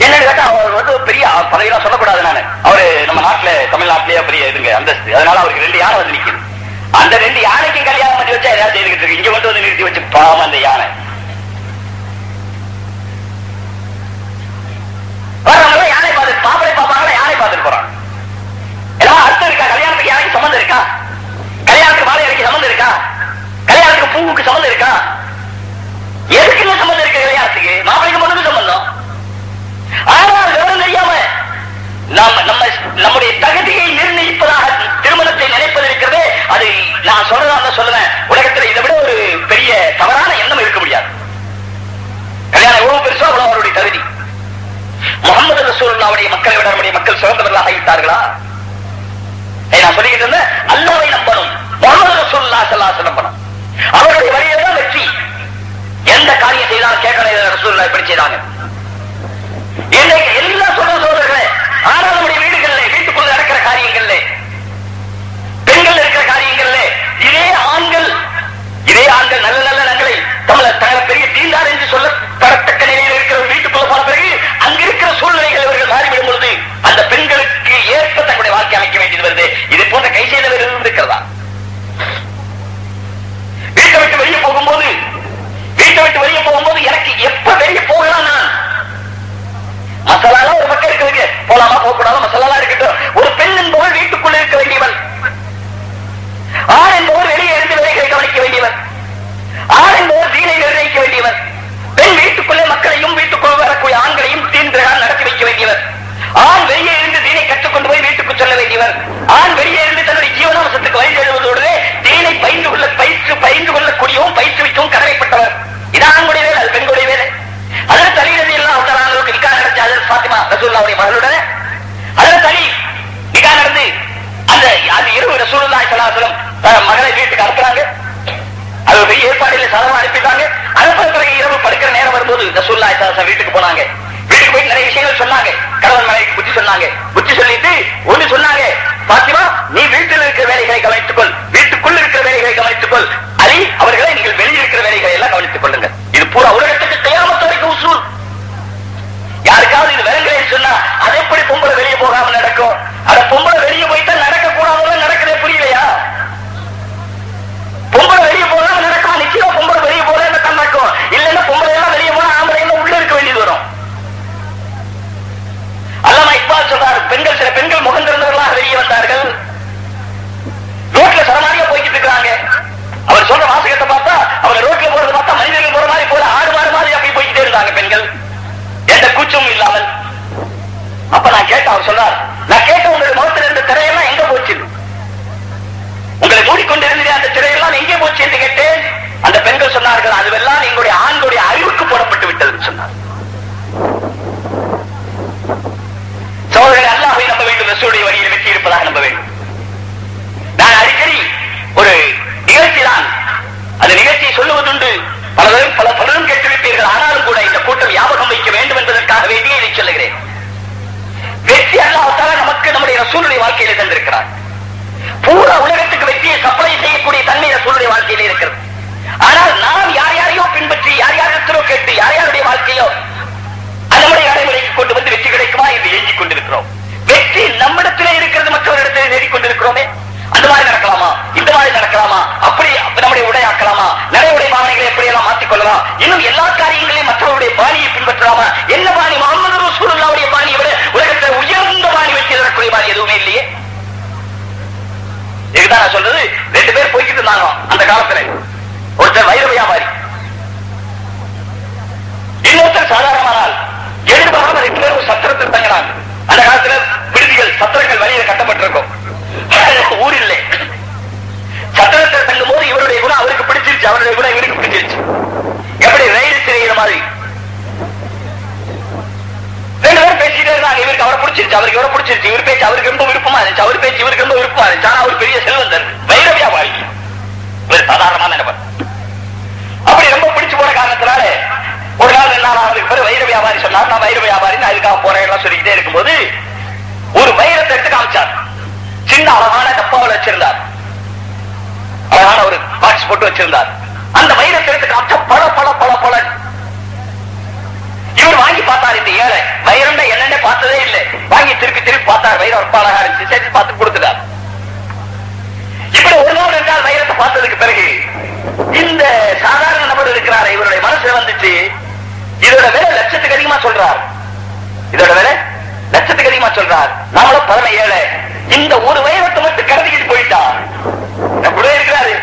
என்னன்னு கேட்டா, அவர் வந்து பெரிய பதவியெல்லாம் சொல்லக்கூடாது. நானு அவரு நம்ம நாட்டுல, தமிழ்நாட்டிலேயே பெரிய இதுங்க அந்தஸ்து, அதனால அவருக்கு 2 யானை வந்து நிக்குது. அந்த 2 யானைக்கும் கல்யாணம் பண்ணி வச்சா ஏதாவது செய்துகிட்டு இருக்கு. இங்க மட்டும் வந்து நிறுத்தி வச்சு பாவம் அந்த யானை. யானை பார்த்து பாப்பரை பார்ப்பாங்களா, யானை பார்த்துட்டு போறாங்க. எல்லாம் அர்த்தம் இருக்கா? கல்யாணத்துக்கு யானைக்கு சம்பந்தம் இருக்கா? கல்யாணத்துக்கு மாலை அரைக்கு சம்பந்தம் இருக்கா? கல்யாணத்துக்கு பூவுக்கு சம்பந்தம் இருக்கா? எதுக்குன்னு சம்பந்தம் இருக்கு கல்யாணத்துக்கு? மாப்பிளைக்கு பொண்ணுக்கு சம்பந்தம். ஆனால் விவரம் தெரியாம நம்முடைய தகுதியை நிர்ணயிப்பதாக திருமணத்தை நினைப்பது இருக்கிறது. அது நான் சொல்றதா சொல்லுவேன், உலகத்தில் இதை விட ஒரு பெரிய தவறான எண்ணம் இருக்க முடியாது. கல்யாணம் எவ்வளவு பெருசோ அவ்வளவு அவருடைய தகுதி. முகமது ரசூலுல்லாஹ்வுடைய மக்களை விட நம்முடைய மக்கள் சிறந்தவர்களாக ஆகிவிட்டார்களா? நான் சொல்லிக்கிட்டு இருந்தேன், அல்லாஹ்வை நம்பணும், முகமது ரசூலுல்லாஹ் ஸல்லல்லாஹு அலைஹி வஸல்லம் நம்பணும். அவருடைய வழியில தான் வெற்றி. எந்த காரியம் செய்தாலும் கேட்கணும், ரசூலுல்லாஹ் எப்படி செய்தாங்க எல்லாம் சொல்ற சோதர்களே. ஆனால் நம்முடைய வீடுகள்ல, வீட்டுக்குள்ள நடக்கிற காரியங்கள்ல, பெண்கள் இருக்கிற காரியங்கள்ல இதே ஆண்கள் நல்ல நல்ல நங்களை தமிழர் பெரிய தீண்டார் என்று சொல்ல தரத்தக்க நிலையில் இருக்கிற வீட்டுக்குள்ள போன பிறகு அங்க இருக்கிற சூழ்நிலைகள் இவர்கள் மாறிவிடும் பொழுது அந்த பெண்களுக்கு ஏற்ப தங்களுடைய வாழ்க்கை அமைக்க வேண்டியது வருது. இது போன்ற கை செய்தவர்கள் இருக்கிறதா? சொல்லக்கூடியவர் ஆண் வெளியே இருந்து தன்னுடைய ஜீவனாம்சத்துக்கு வழி எழுவதோடு தீனை பயின்று கொள்ளக்கூடியவும் பயிற்றுவிக்கவும் கடமைப்பட்டவர். இது ஆண்களுடைய வேலை, அது பெண்களுடைய வேலை. அதில் தலையிறது எல்லாம் அளவுக்கு நிக்கா நடத்தி அதில் பாத்திமா ரசூலுல்லாஹுடைய மகளுடன் அதில் தனி நிக்கா நடந்து அந்த இரவு ரசூலுல்லாஹி ஸல்லல்லாஹு அலைஹி வஸல்லம் மகளை வீட்டுக்கு அனுப்புறாங்க. அது பெரிய ஏற்பாடுகளை சாதாரண அனுப்பிட்டாங்க. அனுப்பின பிறகு இரவு படுக்கிற நேரம் வரும்போது ரசூலுல்லாஹி ஸல்லல்லாஹு அலைஹி வஸல்லம் வீட்டுக்கு போனாங்க. வீட்டுக்கு போய் நிறைய விஷயங்கள் சொன்னாங்க. கணவன் மனைவிக்கு புத்தி சொன்னாங்க. புத்தி சொல்லிட்டு ஒண்ணு சொன்னாங்க, பாத்திமா நீ வீட்டில் இருக்கிற வேலைகளை கவனித்துக்கொள், வீட்டுக்குள் இருக்கிற வேலைகளை கவனித்துக்கொள், அலி அவர்களை நீங்கள் வெளியே இருக்கிற வேலைகளை எல்லாம் கவனித்துக் கொள்ளுங்க. இது பூரா உலகத்துக்கு கியாமத் வரைக்கும் உசூல். யாருக்காவது இது விளங்கலைன்னு சொன்னா அது எப்படி பொம்பளை வெளியே போகாம நடக்கும்? அத பொம்பளை வெளியே போயிட்டா நடக்க கூடாது, நடக்கிறதே புரியலையா? பொம்பளை வெளியே போகாம நடக்கும், நிச்சயம் பொம்பளை வெளியே போல தான் நடக்கும். இல்லைன்னா பொம்பளை எல்லாம் வெளியே போனா ஆம்பளை எல்லாம் உள்ள இருக்க வேண்டியது வரும். அல்லாமா இக்பால் சொல்றாரு, பெண்கள் சில பெண்கள் முகம் திறந்தவர்களாக வெளியே வந்தார்கள். ரோட்ல சரமாரியா போய்கிட்டு இருக்காங்க. அவர் சொல்ற வாசகத்தை பார்த்தா அவங்க ரோட்ல போறது பார்த்தா மனிதர்கள் போற மாதிரி போல ஆடு மாறு மாதிரி அப்படி போய்கிட்டே இருந்தாங்க பெண்கள், எந்த கூச்சமும் இல்லாமல். அப்ப நான் கேட்டேன், அவர் சொல்றார், நான் கேட்ட உங்களுடைய முகத்தில் இருந்த திரையெல்லாம் எங்க போச்சு? உங்களை மூடிக்கொண்டிருந்த அந்த திரையெல்லாம் எங்கே போச்சு என்று கேட்டேன். அந்த பெண்கள் சொன்னார்கள், அதுவெல்லாம் எங்களுடைய ஆண்களுடைய அறிவுக்கு போடப்பட்டு விட்டது சொன்னார். சோதனை அல்லாஹ்வை நம்ப வேண்டும், ரசூலுடைய வழியில் வெற்றி இருப்பதாக நம்ப வேண்டும். நான் அடிக்கடி ஒரு நிகழ்ச்சி தான், அந்த நிகழ்ச்சியை சொல்லுவதுண்டு, பலரும் கேட்டிருப்பீர்கள். ஆனாலும் கூட இந்த கூட்டம் ஞாபகம் வைக்க வேண்டும் என்பதற்காக வேண்டிய இதை சொல்லுகிறேன். வெற்றி அல்லாஹ் நமக்கு நம்முடைய ரசூலுடைய வாழ்க்கையிலே தந்திருக்கிறார். பூரா உலகத்துக்கு வெற்றியை சப்ளை செய்யக்கூடிய தன்மை ரசூலுடைய வாழ்க்கையிலே இருக்கிறது. ஆனால் நாம் யார் யாரையோ பின்பற்றி யார் யாரிடத்திலோ கேட்டு யார் யாருடைய வாழ்க்கையோ நம்முடைய நடைமுறைக்கு கொண்டு வந்து வெற்றி கிடைக்குமா என்று எண்ணிக் கொண்டிருக்கிறோம். வெற்றி நம்மிடத்திலே இருக்கிறது, மற்றவரிடத்திலே தேடிக்கொண்டிருக்கிறோமே. அந்த மாதிரி நடக்கலாமா, இந்த மாதிரி நடக்கலாமா, அப்படி நம்முடைய உடையாக்கலாமா, நிறைய உடை பாவனைகளை எப்படியெல்லாம் மாற்றிக்கொள்ளலாம், இன்னும் எல்லா காரியங்களையும் மற்றவருடைய பாணியை பின்பற்றலாமா? என்ன பாணி? முஹம்மது ரசூலுல்லாஹ்வுடைய பாணியை விட உலகத்தில் உயர்ந்த பாணி வெற்றி தரக்கூடிய பாணி எதுவுமே இல்லையே. இதுதான் நான் சொல்றது. ரெண்டு பேர் போய்கிட்டு இருந்தாங்க அந்த காலத்துல. ஒருத்தர் வைர வியாபாரி, இன்னொருத்தர் சாதாரணமானால். எதிர்பாராம ரெண்டு பேரும் சத்திரத்தில் தங்கினாங்க. அந்த காலத்துல விடுதிகள் சத்திரங்கள் வழியில கட்டப்பட்டிருக்கும், ஊர் இல்லை. சத்திரத்தில் தங்கும் போது இவருடைய குணம் அவருக்கு பிடிச்சிருச்சு, அவருடைய குணம் இவருக்கு பிடிச்சிருச்சு. எப்படி ரயில் சிறைகிற மாதிரி ரெண்டு பேரும் பேசிட்டே இருந்தாங்க. இவருக்கு அவரை பிடிச்சிருச்சு, அவருக்கு இவரை பிடிச்சிருச்சு. இவர் பேச்சு அவருக்கு ரொம்ப விருப்பமா இருந்துச்சு, அவர் பேச்சு இவருக்கு ரொம்ப விருப்பமா இருந்துச்சு. ஆனா அவர் பெரிய செல்வந்தர், வைர வியாபாரி, இவர் சாதாரணமான நபர். அப்படி ரொம்ப பிடிச்சு போன காரணத்தினால ஒரு நாள் என்ன ஆனதுக்கு பிறகு வைர வியாபாரி சொன்னார், நான் வைர வியாபாரி அதுக்காக போறேன் எல்லாம் சொல்லிக்கிட்டே இருக்கும்போது ஒரு வைரத்தை எடுத்து காமிச்சார். சின்ன அழகான டப்பாவில் வச்சிருந்தார், அழகான ஒரு பாக்ஸ் போட்டு வச்சிருந்தார். அந்த வைரத்தை எடுத்து காமிச்சா பல பல பல பல. இவர் வாங்கி பார்த்தார். இந்த ஏழை வைரம் என்னென்ன பார்த்ததே இல்லை. வாங்கி திருப்பி திருப்பி பார்த்தார். வைரம் ரொம்ப அழகா இருந்துச்சு, சரி பார்த்து கொடுத்துட்டார். இப்படி ஒரு நாள் இருந்தால் வைரத்தை பார்த்ததுக்கு பிறகு இந்த சாதாரண நபர் இருக்கிறார், இவருடைய மனசுல வந்துச்சு, இதோட விலை லட்சத்துக்கு அதிகமா சொல்றார், இதோட விலை லட்சத்துக்கு அதிகமா சொல்றார். நம்மளும் 17 இந்த ஒரு வைரத்தை மட்டும் கடத்திக்கிட்டு போயிட்டா, கூட இருக்கிறாரு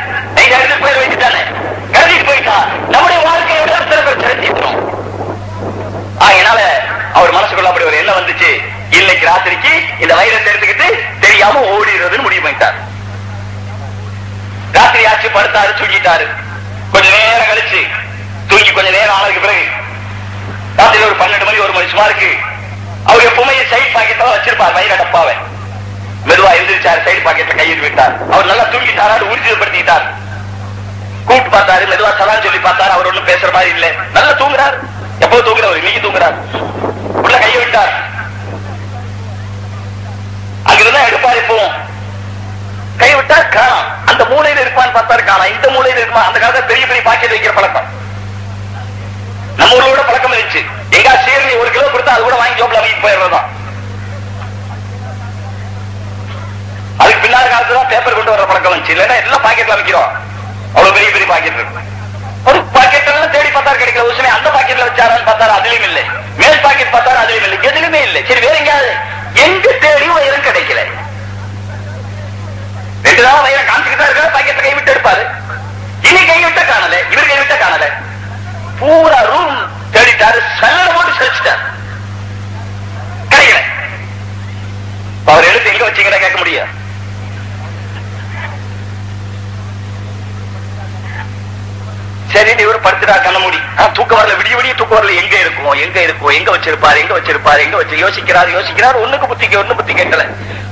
போய் வைத்துட்டானே, கடத்திட்டு போயிட்டா நம்முடைய வாழ்க்கையோட திறத்திட்டோம். அதனால அவர் மனசுக்குள்ள அப்படி ஒரு எண்ணம் வந்துச்சு, இன்னைக்கு ராத்திரிக்கு இந்த வைரத்தை எடுத்துக்கிட்டு தெரியாம ஓடிடுறதுன்னு முடிவு பண்ணிட்டார். ராத்திரி ஆச்சு, படுத்தாரு, தூங்கிட்டாரு. கொஞ்ச நேரம் கழிச்சு தூங்கி கொஞ்ச நேரம் ஆனதுக்கு பிறகு ராத்திரி ஒரு 12 மணி 1 மணி சுமாருக்கு அவர் எப்பவுமே சைட் பாக்கெட் வச்சிருப்பார் வைர டப்பாவை. மெதுவா எழுந்திருச்சாரு, சைடு பாக்கெட்ல கையில் விட்டார். அவர் நல்லா தூங்கிட்டாரு, ஊர்ஜிதப்படுத்திட்டார். கூப்பிட்டு பார்த்தாரு, மெதுவா சலான்னு சொல்லி பார்த்தாரு. அவர் ஒண்ணும் பேசுற மாதிரி இல்ல, நல்லா தூங்குறாரு. எப்போது தூங்குறவர், இன்னைக்கு தூங்குறாரு. உள்ள கையை விட்டார். அங்கிருந்தா எடுப்பாரு. இப்போ கை விட்டா காணாம். அந்த மூலையில இருப்பான்னு பார்த்தாரு, காணாம். இந்த மூலையில இருக்குமா? அந்த காலத்துல பெரிய பெரிய பாக்கெட் வைக்கிற பழக்கம் நம்ம ஊரோட பழக்கம் இருந்துச்சு. எங்கா சீரணி 1 கிலோ கொடுத்தா அது கூட வாங்கி ஜோப்ல வாங்கி போயிடுறதுதான். அதுக்கு பின்னாடி காலத்துல பேப்பர் கொண்டு வர பழக்கம் வந்துச்சு. இல்லைன்னா எல்லாம் பாக்கெட்ல வைக்கிறோம். அவ்வளவு பெரிய பெரிய பாக்கெட் இருக்கு. ஒரு பாக்கெட் எல்லாம் தேடி பார்த்தாரு, கிடைக்கல. ஒரு சமயம் அந்த பாக்கெட்ல வச்சாரான்னு பார்த்தாரு, அதுலயும் இல்லை. மேல் பாக்கெட் பார்த்தாரு, அதுலயும் இல்லை. எதுலுமே இல்லை. சரி வேற எங்கேயாவது எங்க தேடி வயிறும் கிடைக்கல. 2 நாள் வயிறு காமிச்சுக்கிட்டா இருக்க, பாக்கெட்டை கைவிட்டு எடுப்பாரு. இனி கைவிட்ட காணல, இவர் கைவிட்ட காணல. பூரா ரூம் தேடிட்டாரு, சல்லடை போட்டு சரிச்சிட்டார், கிடைக்கல. அவர் எழுத்து எங்க வச்சீங்கன்னா கேட்க முடியும். படுத்துட்டா கண்ண மூடி. தூக்க வரல, விடிய விடிய தூக்க வரல. எங்க இருக்கும் எங்க இருக்கும் எங்க வச்சிருப்பாரு எங்க வச்சிருப்பாரு எங்க வச்சு யோசிக்கிறாரு. ஒண்ணுக்கு புத்தி கேட்டல.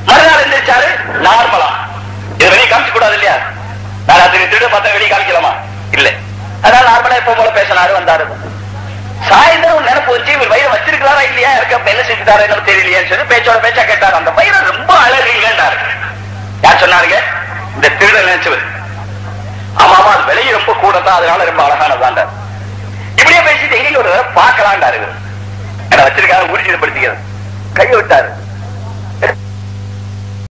மறுநாள் எந்திரிச்சாரு நார்மலா. இது வெளியே காமிக்க கூடாது இல்லையா? நான் அது திருட பார்த்தா வெளியே காமிக்கலாமா? இல்ல. அதனால நார்மலா எப்ப போல பேசினாரு, வந்தாரு. சாயந்தரம் நினைப்பு வச்சு இவர் வயிறு வச்சிருக்கிறாரா இல்லையா, இருக்க என்ன செஞ்சுட்டாரு என்ன தெரியலையான்னு சொல்லி பேச்சா கேட்டாரு. அந்த வயிறு ரொம்ப அழகு இல்லைன்னாரு. யார் சொன்னாருங்க? இந்த திருட நினைச்சவர். ஆமா அது விலையை ரொம்ப கூட தான், அதனால ரொம்ப அழகானதாண்டார். இப்படியே பேசிட்டு எங்க ஒரு பார்க்கலான்டாரு. என்ன வச்சிருக்காரு ஊர்ஜிதப்படுத்திக்கிறது. கையை விட்டாரு.